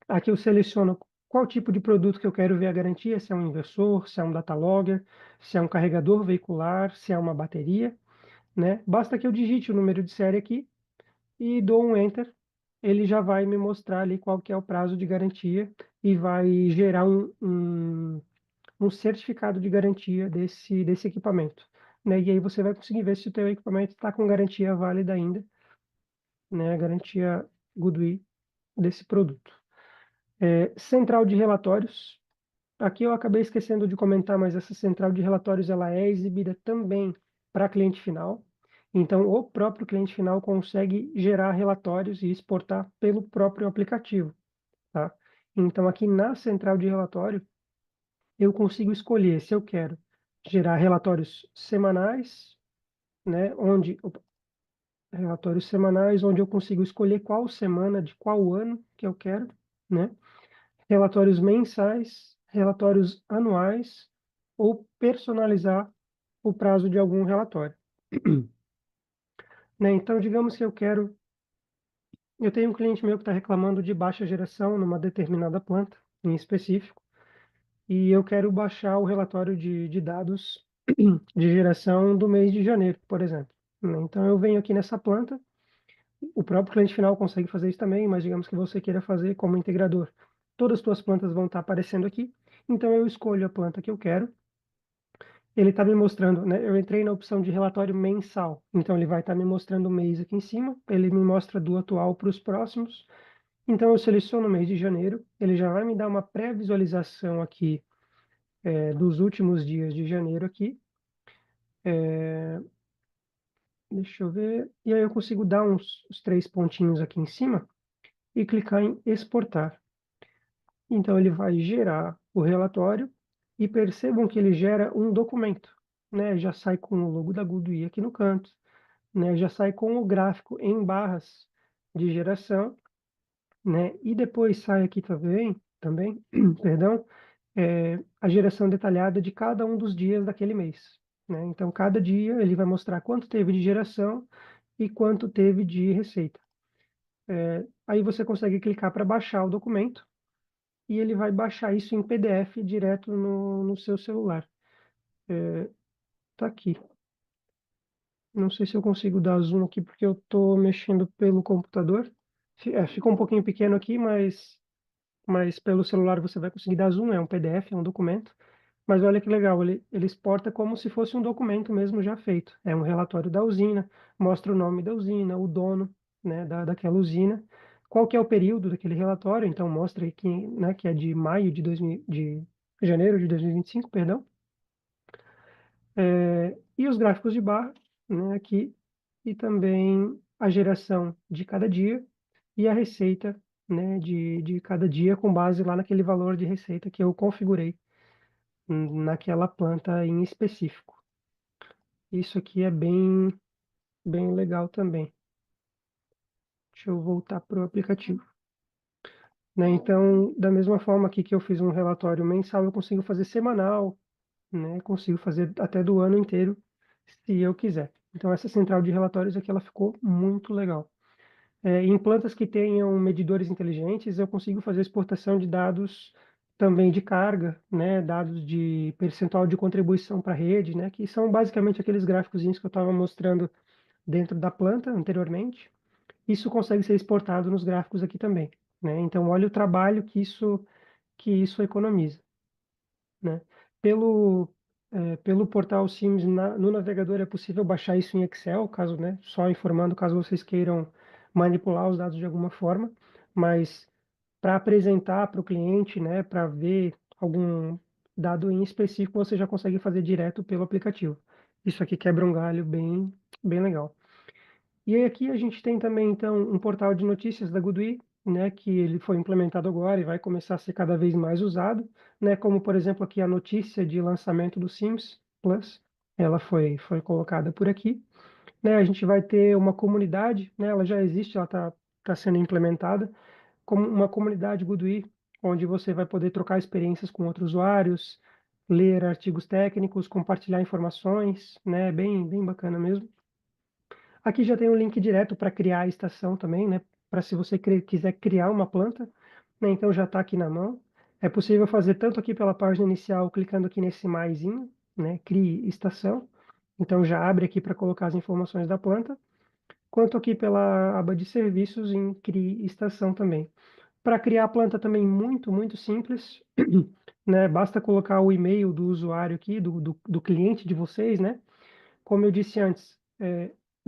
Aqui eu seleciono qual tipo de produto que eu quero ver a garantia, se é um inversor, se é um data logger, se é um carregador veicular, se é uma bateria, né? Basta que eu digite o número de série aqui e dou um Enter. Ele já vai me mostrar ali qual que é o prazo de garantia e vai gerar um certificado de garantia desse equipamento, né? E aí você vai conseguir ver se o teu equipamento está com garantia válida ainda, né? A garantia Goodwill desse produto. Central de relatórios. Aqui eu acabei esquecendo de comentar, mas essa central de relatórios ela é exibida também para cliente final. Então, o próprio cliente final consegue gerar relatórios e exportar pelo próprio aplicativo, tá? Então, aqui na central de relatório, eu consigo escolher se eu quero gerar relatórios semanais, né, relatórios semanais onde eu consigo escolher qual semana de qual ano que eu quero, né? Relatórios mensais, relatórios anuais ou personalizar o prazo de algum relatório, né? Então, digamos que eu tenho um cliente meu que está reclamando de baixa geração numa determinada planta, em específico, e eu quero baixar o relatório de dados de geração do mês de janeiro, por exemplo, né? Então, eu venho aqui nessa planta, o próprio cliente final consegue fazer isso também, mas digamos que você queira fazer como integrador. Todas as suas plantas vão estar aparecendo aqui, então eu escolho a planta que eu quero. Ele está me mostrando, né? Eu entrei na opção de relatório mensal, então ele vai estar me mostrando o mês aqui em cima, ele me mostra do atual para os próximos. Então eu seleciono o mês de janeiro, ele já vai me dar uma pré-visualização aqui dos últimos dias de janeiro aqui. É, deixa eu ver. E aí eu consigo dar os três pontinhos aqui em cima e clicar em exportar. Então ele vai gerar o relatório e percebam que ele gera um documento, né? Já sai com o logo da Goodyear aqui no canto, né? Já sai com o gráfico em barras de geração, né? E depois sai aqui também, perdão, a geração detalhada de cada um dos dias daquele mês, né? Então cada dia ele vai mostrar quanto teve de geração e quanto teve de receita. Aí você consegue clicar para baixar o documento e ele vai baixar isso em PDF direto no seu celular. Tá aqui. Não sei se eu consigo dar zoom aqui porque eu estou mexendo pelo computador. Ficou um pouquinho pequeno aqui, mas pelo celular você vai conseguir dar zoom. É um PDF, é um documento. Mas olha que legal, ele exporta como se fosse um documento mesmo já feito. É um relatório da usina, mostra o nome da usina, o dono, né, daquela usina, qual que é o período daquele relatório, então mostra aqui, né, que é de maio de 2000, de janeiro de 2025, perdão. E os gráficos de barra, né, aqui, e também a geração de cada dia e a receita, né, de cada dia com base lá naquele valor de receita que eu configurei naquela planta em específico. Isso aqui é bem legal também. Deixa eu voltar para o aplicativo. Né? Então, da mesma forma aqui que eu fiz um relatório mensal, eu consigo fazer semanal, né? Consigo fazer até do ano inteiro, se eu quiser. Então, essa central de relatórios aqui, ela ficou muito legal. Em plantas que tenham medidores inteligentes, eu consigo fazer exportação de dados também de carga, né? Dados de percentual de contribuição para a rede, né? Que são basicamente aqueles gráficozinhos que eu estava mostrando dentro da planta anteriormente. Isso consegue ser exportado nos gráficos aqui também, né? Então, olha o trabalho que isso economiza, né? Pelo, pelo portal Sims no navegador é possível baixar isso em Excel, caso, né? Só informando, caso vocês queiram manipular os dados de alguma forma, mas para apresentar para o cliente, né? Para ver algum dado em específico, você já consegue fazer direto pelo aplicativo. Isso aqui quebra um galho bem legal. E aí aqui a gente tem também, então, um portal de notícias da Goodwe, né, que ele foi implementado agora e vai começar a ser cada vez mais usado, né, como, por exemplo, aqui a notícia de lançamento do Sims Plus, ela foi colocada por aqui. Né, a gente vai ter uma comunidade, né, ela já existe, ela tá sendo implementada, como uma comunidade Goodwe, onde você vai poder trocar experiências com outros usuários, ler artigos técnicos, compartilhar informações, né, bem bacana mesmo. Aqui já tem um link direto para criar a estação também, né? Para se você quiser criar uma planta, né? Então já está aqui na mão. É possível fazer tanto aqui pela página inicial, clicando aqui nesse maisinho, né? Crie estação. Então já abre aqui para colocar as informações da planta, quanto aqui pela aba de serviços em Crie estação também. Para criar a planta também muito simples, né? Basta colocar o e-mail do usuário aqui, do cliente de vocês, né? Como eu disse antes,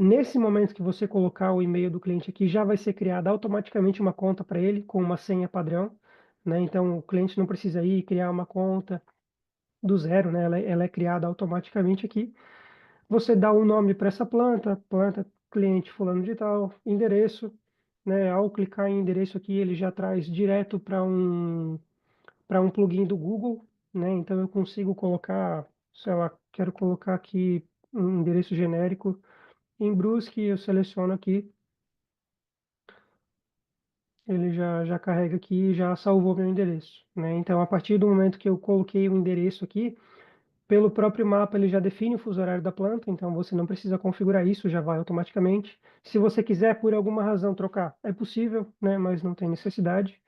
nesse momento que você colocar o e-mail do cliente aqui, já vai ser criada automaticamente uma conta para ele com uma senha padrão, né? Então o cliente não precisa ir criar uma conta do zero, né? Ela é criada automaticamente aqui. Você dá um nome para essa planta cliente fulano de tal, endereço, né? Ao clicar em endereço aqui, ele já traz direto para um plugin do Google, né? Então eu consigo colocar, sei lá, quero colocar aqui um endereço genérico em Brusque, eu seleciono aqui, ele já carrega aqui e já salvou meu endereço, né? Então, a partir do momento que eu coloquei o endereço aqui, pelo próprio mapa ele já define o fuso horário da planta, então você não precisa configurar isso, já vai automaticamente. Se você quiser, por alguma razão, trocar, é possível, né? Mas não tem necessidade.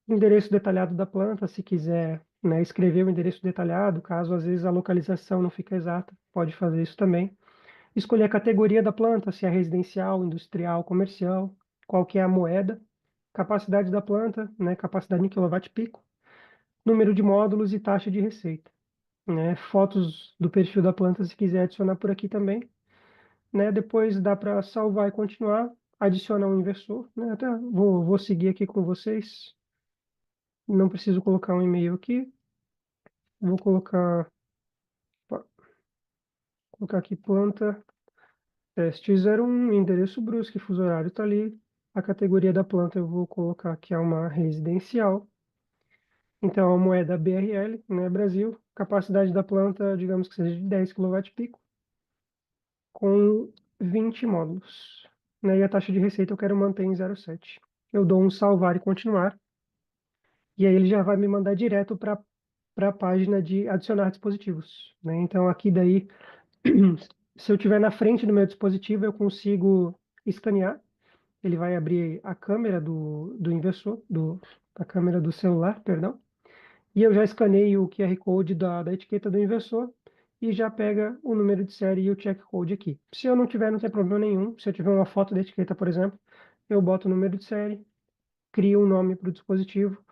Endereço detalhado da planta, se quiser, né, escrever o endereço detalhado, caso às vezes a localização não fique exata, pode fazer isso também. Escolher a categoria da planta, se é residencial, industrial, comercial, qual que é a moeda, capacidade da planta, né, capacidade em quilowatt-pico, número de módulos e taxa de receita. Né, fotos do perfil da planta, se quiser adicionar por aqui também. Né, depois dá para salvar e continuar, adiciona um inversor. Né, até vou seguir aqui com vocês. Não preciso colocar um e-mail aqui. Vou colocar aqui planta teste 01, endereço Brusque, fuso horário está ali. A categoria da planta eu vou colocar que é uma residencial. Então, a moeda BRL, né, Brasil. Capacidade da planta, digamos que seja de 10 kW-pico, com 20 módulos. Né, e a taxa de receita eu quero manter em 0,7. Eu dou um salvar e continuar. E aí ele já vai me mandar direto para a página de adicionar dispositivos. Né? Então, aqui daí, se eu estiver na frente do meu dispositivo, eu consigo escanear. Ele vai abrir a câmera do inversor, a câmera do celular, perdão, e eu já escaneio o QR Code da etiqueta do inversor e já pega o número de série e o check code aqui. Se eu não tiver, não tem problema nenhum. Se eu tiver uma foto da etiqueta, por exemplo, eu boto o número de série, crio um nome para o dispositivo,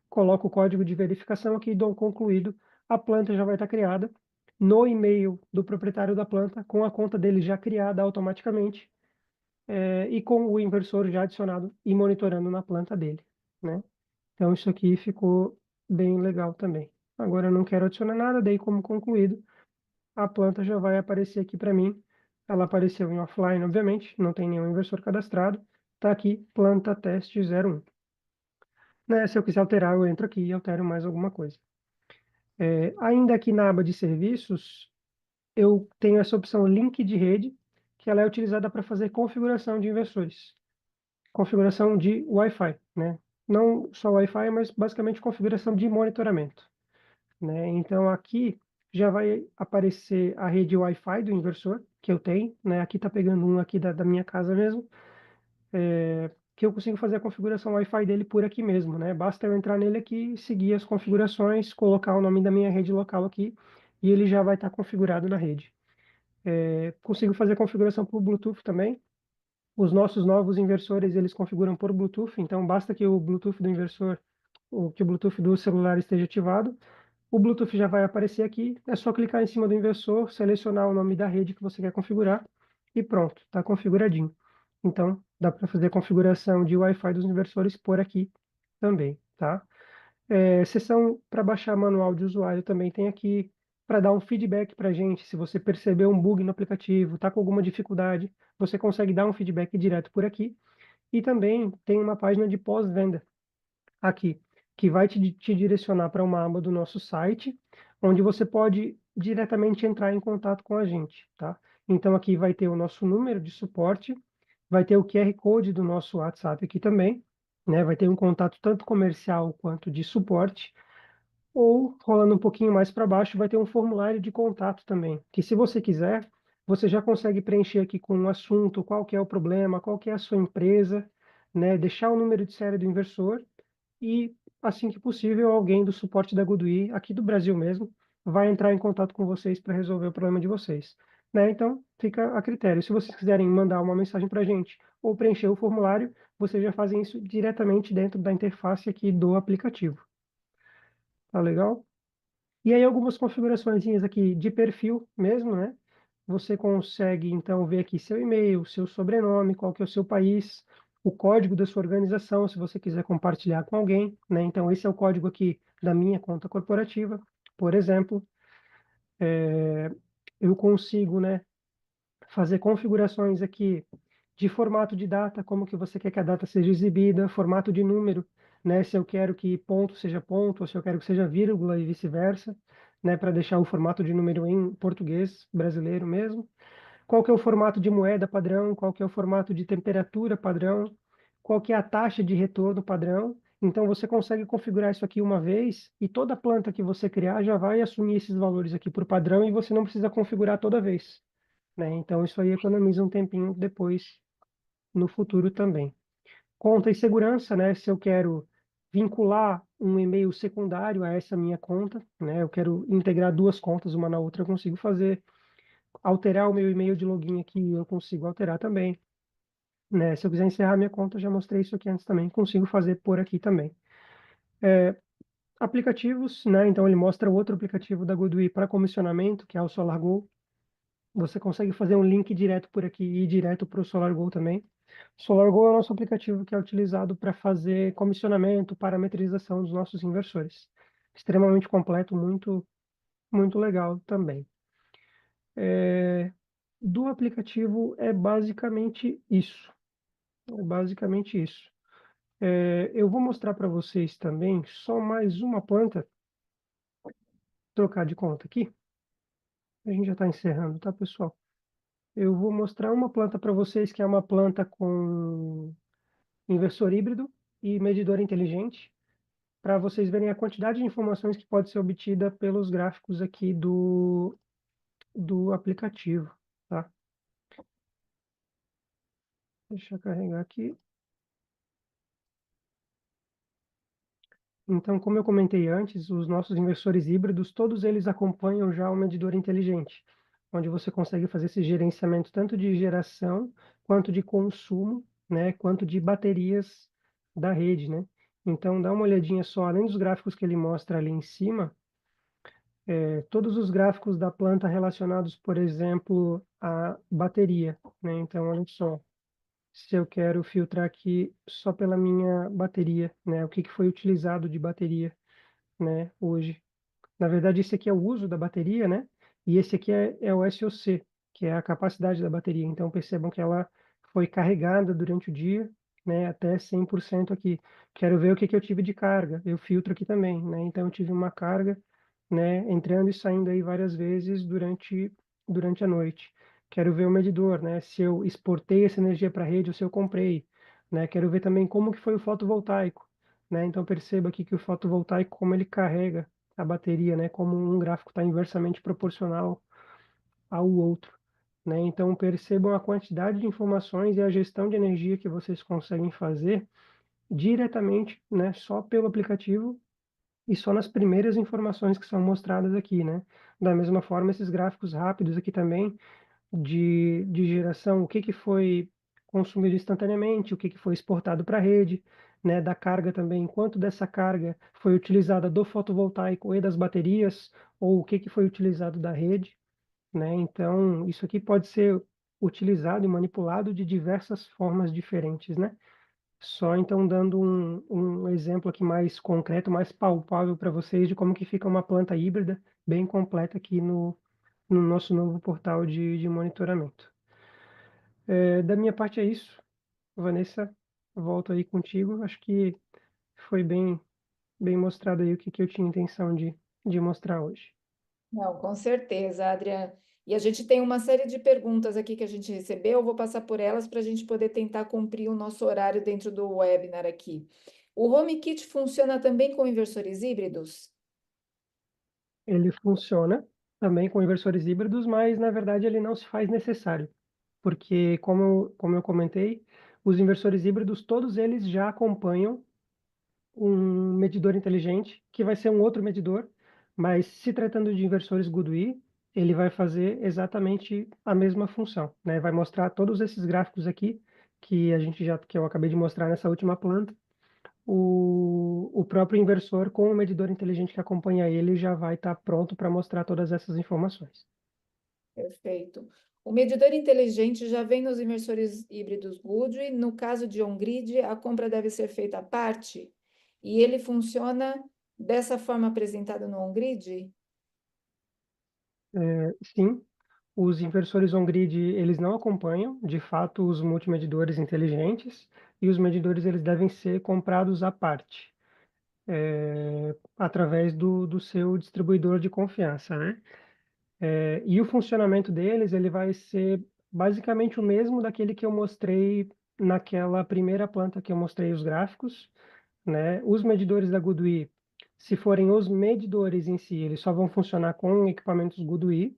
coloco o código de verificação aqui e dou um concluído. a planta já vai estar criada no e-mail do proprietário da planta, com a conta dele já criada automaticamente, e com o inversor já adicionado e monitorando na planta dele, né? Então, isso aqui ficou bem legal também. Agora, eu não quero adicionar nada, dei como concluído. A planta já vai aparecer aqui para mim. Ela apareceu em offline, obviamente, não tem nenhum inversor cadastrado. Está aqui, planta teste 01. Né? Se eu quiser alterar, eu entro aqui e altero mais alguma coisa. Ainda aqui na aba de serviços, eu tenho essa opção link de rede, que ela é utilizada para fazer configuração de inversores. Configuração de Wi-Fi, né? Não só Wi-Fi, mas basicamente configuração de monitoramento, né? Então aqui já vai aparecer a rede Wi-Fi do inversor que eu tenho, né? Aqui está pegando um aqui da minha casa mesmo, que eu consigo fazer a configuração Wi-Fi dele por aqui mesmo, né? Basta eu entrar nele aqui, seguir as configurações, colocar o nome da minha rede local aqui e ele já vai estar configurado na rede. Consigo fazer configuração por Bluetooth também. Os nossos novos inversores, eles configuram por Bluetooth, então basta que o Bluetooth do inversor, ou que o Bluetooth do celular esteja ativado, o Bluetooth já vai aparecer aqui, é só clicar em cima do inversor, selecionar o nome da rede que você quer configurar e pronto, está configuradinho. Então, dá para fazer a configuração de Wi-Fi dos inversores por aqui também, tá? Seção para baixar manual de usuário também tem aqui, para dar um feedback para a gente, se você percebeu um bug no aplicativo, está com alguma dificuldade, você consegue dar um feedback direto por aqui. E também tem uma página de pós-venda aqui, que vai te direcionar para uma aba do nosso site, onde você pode diretamente entrar em contato com a gente, tá? Então aqui vai ter o nosso número de suporte, vai ter o QR Code do nosso WhatsApp aqui também, né? Vai ter um contato tanto comercial quanto de suporte, ou rolando um pouquinho mais para baixo, vai ter um formulário de contato também, que se você quiser, você já consegue preencher aqui com um assunto, qual que é o problema, qual que é a sua empresa, né? Deixar o número de série do inversor e, assim que possível, alguém do suporte da Goodwe, aqui do Brasil mesmo, vai entrar em contato com vocês para resolver o problema de vocês. Né? Então, fica a critério. Se vocês quiserem mandar uma mensagem para a gente ou preencher o formulário, vocês já fazem isso diretamente dentro da interface aqui do aplicativo. Tá legal? E aí algumas configurações aqui de perfil mesmo, né? Você consegue, então, ver aqui seu e-mail, seu sobrenome, qual que é o seu país, o código da sua organização, se você quiser compartilhar com alguém, né? Então, esse é o código aqui da minha conta corporativa, por exemplo. Eu consigo, né, fazer configurações aqui de formato de data, como que você quer que a data seja exibida, formato de número, né, se eu quero que ponto seja ponto, ou se eu quero que seja vírgula e vice-versa, né, para deixar o formato de número em português brasileiro mesmo. Qual que é o formato de moeda padrão, qual que é o formato de temperatura padrão, qual que é a taxa de retorno padrão. Então você consegue configurar isso aqui uma vez e toda planta que você criar já vai assumir esses valores aqui por padrão e você não precisa configurar toda vez, né? Então isso aí economiza um tempinho depois no futuro também. Conta e segurança, né? Se eu quero vincular um e-mail secundário a essa minha conta, né? Eu quero integrar duas contas uma na outra, eu consigo fazer. Alterar o meu e-mail de login aqui, eu consigo alterar também, né? Se eu quiser encerrar minha conta, já mostrei isso aqui antes também, consigo fazer por aqui também. Aplicativos, né? Então ele mostra outro aplicativo da Goodwe para comissionamento, que é o SolarGo. Você consegue fazer um link direto por aqui e ir direto para o SolarGo também. SolarGo é o nosso aplicativo que é utilizado para fazer comissionamento, parametrização dos nossos inversores. Extremamente completo, muito, muito legal também. Do aplicativo é basicamente isso. É basicamente isso. Eu vou mostrar para vocês também só mais uma planta, trocar de conta aqui. A gente já está encerrando, tá, pessoal? Eu vou mostrar uma planta para vocês que é uma planta com inversor híbrido e medidor inteligente, para vocês verem a quantidade de informações que pode ser obtida pelos gráficos aqui do aplicativo, tá? Deixa eu carregar aqui. Então, como eu comentei antes, os nossos inversores híbridos, todos eles acompanham já o medidor inteligente, onde você consegue fazer esse gerenciamento tanto de geração, quanto de consumo, né, quanto de baterias da rede, né? Então, dá uma olhadinha só, além dos gráficos que ele mostra ali em cima, todos os gráficos da planta relacionados, por exemplo, à bateria, né? Então, olha só, se eu quero filtrar aqui só pela minha bateria, né? O que que foi utilizado de bateria, né, hoje. Na verdade, esse aqui é o uso da bateria, né? E esse aqui é o SOC, que é a capacidade da bateria. Então, percebam que ela foi carregada durante o dia, né? Até 100% aqui. Quero ver o que que eu tive de carga. Eu filtro aqui também, né? Então, eu tive uma carga, né? Entrando e saindo aí várias vezes durante a noite. Quero ver o medidor, né? Se eu exportei essa energia para a rede ou se eu comprei, né? Quero ver também como que foi o fotovoltaico, né? Então, perceba aqui que o fotovoltaico, como ele carrega a bateria, né? Como um gráfico está inversamente proporcional ao outro, né? Então percebam a quantidade de informações e a gestão de energia que vocês conseguem fazer diretamente, né? Só pelo aplicativo e só nas primeiras informações que são mostradas aqui, né? Da mesma forma, esses gráficos rápidos aqui também de geração, o que que foi consumido instantaneamente, o que que foi exportado para a rede, né, da carga também, quanto dessa carga foi utilizada do fotovoltaico e das baterias, ou o que que foi utilizado da rede, né? Então, isso aqui pode ser utilizado e manipulado de diversas formas diferentes, né? Só então dando um exemplo aqui mais concreto, mais palpável para vocês de como que fica uma planta híbrida bem completa aqui no nosso novo portal de monitoramento. Da minha parte é isso. Vanessa, volto aí contigo. Acho que foi bem mostrado aí o que que eu tinha intenção de mostrar hoje. Não, com certeza, Adriana. E a gente tem uma série de perguntas aqui que a gente recebeu, eu vou passar por elas para a gente poder tentar cumprir o nosso horário dentro do webinar aqui. O HomeKit funciona também com inversores híbridos? Ele funciona também com inversores híbridos, mas na verdade ele não se faz necessário, porque como eu comentei, os inversores híbridos, todos eles já acompanham um medidor inteligente, que vai ser um outro medidor, mas se tratando de inversores GoodWe, ele vai fazer exatamente a mesma função, né? Vai mostrar todos esses gráficos aqui que eu acabei de mostrar nessa última planta. O próprio inversor com o medidor inteligente que acompanha ele já vai estar pronto para mostrar todas essas informações. Perfeito. O medidor inteligente já vem nos inversores híbridos Goodry. No caso de on-grid, a compra deve ser feita à parte e ele funciona dessa forma apresentada no on-grid? Sim, os inversores on-grid, eles não acompanham, de fato, os multimedidores inteligentes, e os medidores eles devem ser comprados à parte, através do seu distribuidor de confiança, né? E o funcionamento deles, ele vai ser basicamente o mesmo daquele que eu mostrei naquela primeira planta que eu mostrei os gráficos, né? Os medidores da GoodWe, se forem os medidores em si, eles só vão funcionar com equipamentos GoodWe,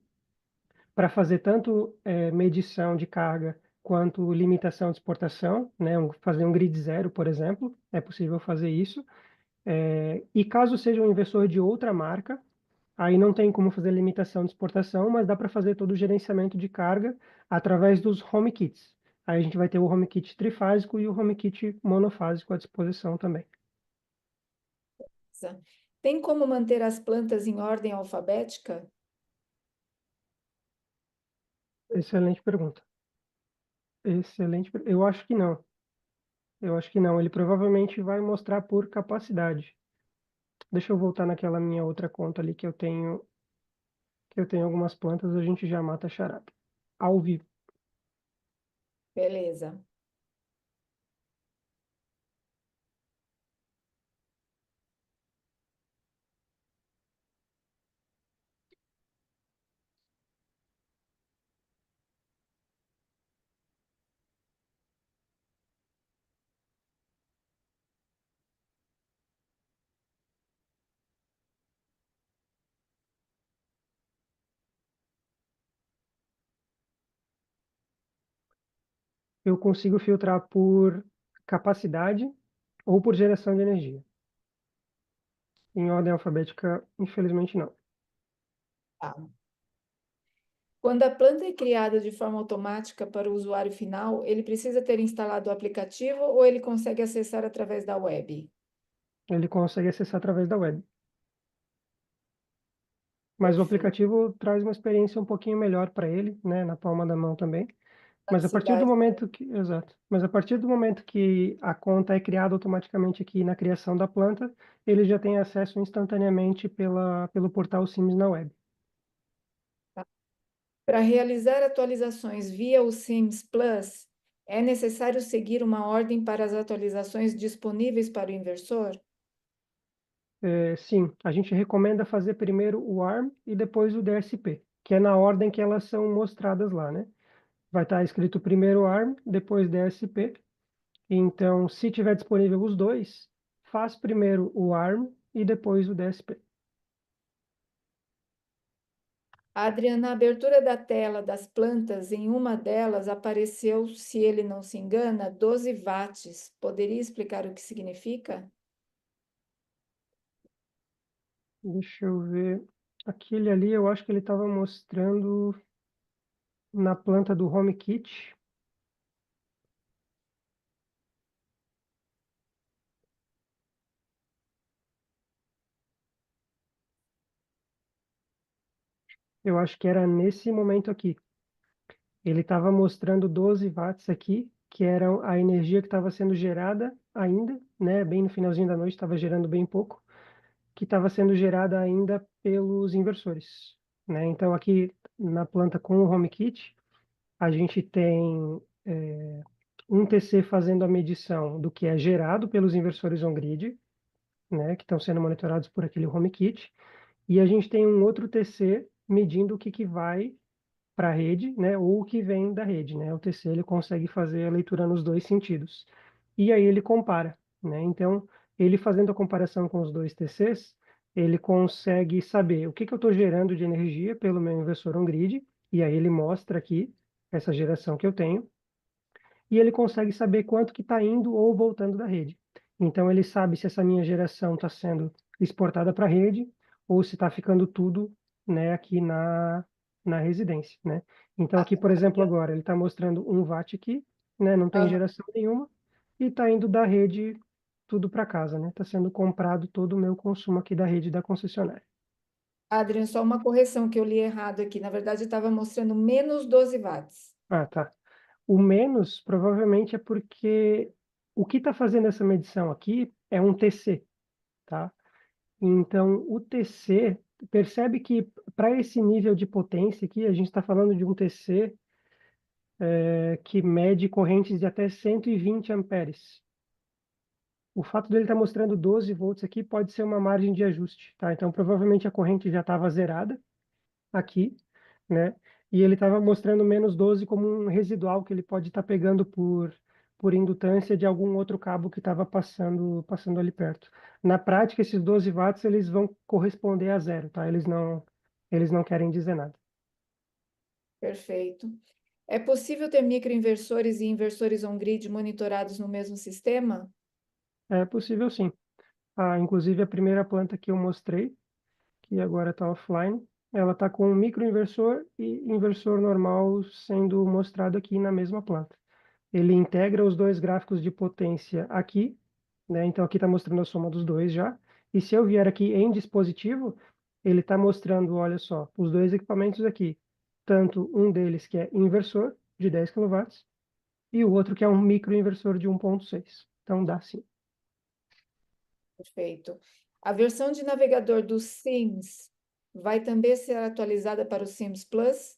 para fazer tanto medição de carga quanto limitação de exportação, né? Fazer um grid zero, por exemplo, é possível fazer isso. E caso seja um inversor de outra marca, aí não tem como fazer limitação de exportação, mas dá para fazer todo o gerenciamento de carga através dos home kits. Aí a gente vai ter o home kit trifásico e o home kit monofásico à disposição também. Tem como manter as plantas em ordem alfabética? Excelente pergunta. Eu acho que não. Eu acho que não. Ele provavelmente vai mostrar por capacidade. Deixa eu voltar naquela minha outra conta ali que eu tenho algumas plantas, a gente já mata a charada. Ao vivo. Beleza. Eu consigo filtrar por capacidade ou por geração de energia. Em ordem alfabética, infelizmente não. Tá. Quando a planta é criada de forma automática para o usuário final, ele precisa ter instalado o aplicativo ou ele consegue acessar através da web? Ele consegue acessar através da web. Mas o Perfeito. aplicativo traz uma experiência um pouquinho melhor para ele, né, na palma da mão também. Mas a partir do Praticidade. momento que, exato, mas a partir do momento que a conta é criada automaticamente aqui na criação da planta, ele já tem acesso instantaneamente pelo portal Sims na web. Para realizar atualizações via o Sims Plus, é necessário seguir uma ordem para as atualizações disponíveis para o inversor? Sim, a gente recomenda fazer primeiro o ARM e depois o DSP, que é na ordem que elas são mostradas lá, né? Vai estar escrito primeiro ARM, depois DSP. Então, se tiver disponível os dois, faz primeiro o ARM e depois o DSP. Adriana, na abertura da tela das plantas, em uma delas apareceu, se ele não se engana, 12 watts. Poderia explicar o que significa? Deixa eu ver. Aquele ali, eu acho que ele estava mostrando na planta do HomeKit. Eu acho que era nesse momento aqui. Ele estava mostrando 12 watts aqui, que era a energia que estava sendo gerada ainda, né? Bem no finalzinho da noite, estava gerando bem pouco, que estava sendo gerada ainda pelos inversores, né? Então, aqui na planta com o HomeKit, a gente tem um TC fazendo a medição do que é gerado pelos inversores on-grid, né? Que estão sendo monitorados por aquele HomeKit, e a gente tem um outro TC medindo o que, que vai para a rede, né, ou o que vem da rede, né? O TC ele consegue fazer a leitura nos dois sentidos. E aí ele compara, né? Então, ele fazendo a comparação com os dois TCs, ele consegue saber o que que eu estou gerando de energia pelo meu inversor on-grid, e aí ele mostra aqui essa geração que eu tenho, e ele consegue saber quanto que está indo ou voltando da rede. Então, ele sabe se essa minha geração está sendo exportada para a rede ou se está ficando tudo, né, aqui na residência, né? Então, aqui, por exemplo, agora, ele está mostrando 1 watt aqui, né, não tem Ah, geração nenhuma, e está indo da rede tudo para casa, né? Está sendo comprado todo o meu consumo aqui da rede da concessionária. Adriana, só uma correção que eu li errado aqui. Na verdade, estava mostrando menos 12 watts. Ah, tá. O menos provavelmente é porque o que está fazendo essa medição aqui é um TC, tá? Então, o TC, percebe que para esse nível de potência aqui, a gente está falando de um TC que mede correntes de até 120 amperes. O fato dele estar mostrando 12 volts aqui pode ser uma margem de ajuste, tá? Então, provavelmente a corrente já estava zerada aqui, né? E ele estava mostrando menos 12 como um residual que ele pode estar pegando por indutância de algum outro cabo que estava passando ali perto. Na prática, esses 12 watts eles vão corresponder a zero, tá? Eles não querem dizer nada. Perfeito. É possível ter microinversores e inversores on-grid monitorados no mesmo sistema? É possível sim. Inclusive a primeira planta que eu mostrei, que agora está offline, ela está com um microinversor e inversor normal sendo mostrado aqui na mesma planta. Ele integra os dois gráficos de potência aqui, né? Então aqui está mostrando a soma dos dois já. E se eu vier aqui em dispositivo, ele está mostrando, olha só, os dois equipamentos aqui. Tanto um deles que é inversor de 10 kW e o outro que é um microinversor de 1,6. Então dá sim. Perfeito. A versão de navegador do Sims vai também ser atualizada para o Sims Plus?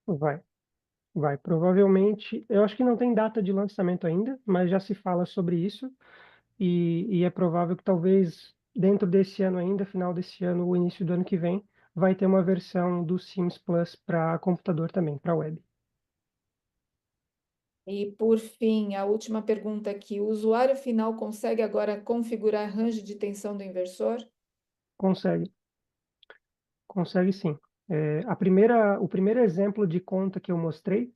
Vai, vai. Provavelmente, eu acho que não tem data de lançamento ainda, mas já se fala sobre isso. E é provável que talvez dentro desse ano ainda, final desse ano ou início do ano que vem, vai ter uma versão do Sims Plus para computador também, para web. E, por fim, a última pergunta aqui: o usuário final consegue agora configurar range de tensão do inversor? Consegue, consegue sim. O primeiro exemplo de conta que eu mostrei,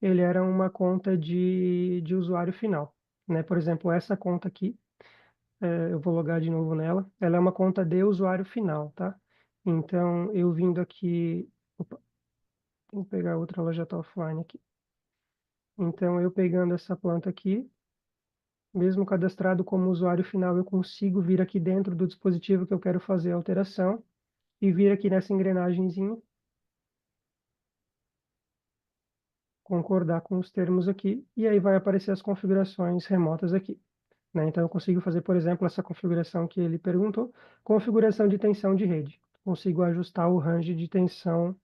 ele era uma conta de usuário final, né? Por exemplo, essa conta aqui, eu vou logar de novo nela, ela é uma conta de usuário final, tá? Então, eu vindo aqui, opa, vou pegar outra, ela já está offline aqui. Então, eu pegando essa planta aqui, mesmo cadastrado como usuário final, eu consigo vir aqui dentro do dispositivo que eu quero fazer a alteração e vir aqui nessa engrenagemzinha, concordar com os termos aqui, e aí vai aparecer as configurações remotas aqui, né? Então eu consigo fazer, por exemplo, essa configuração que ele perguntou, configuração de tensão de rede. Consigo ajustar o range de tensão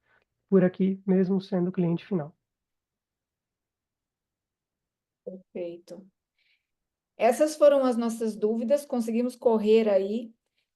por aqui, mesmo sendo cliente final. Perfeito. Essas foram as nossas dúvidas, conseguimos correr aí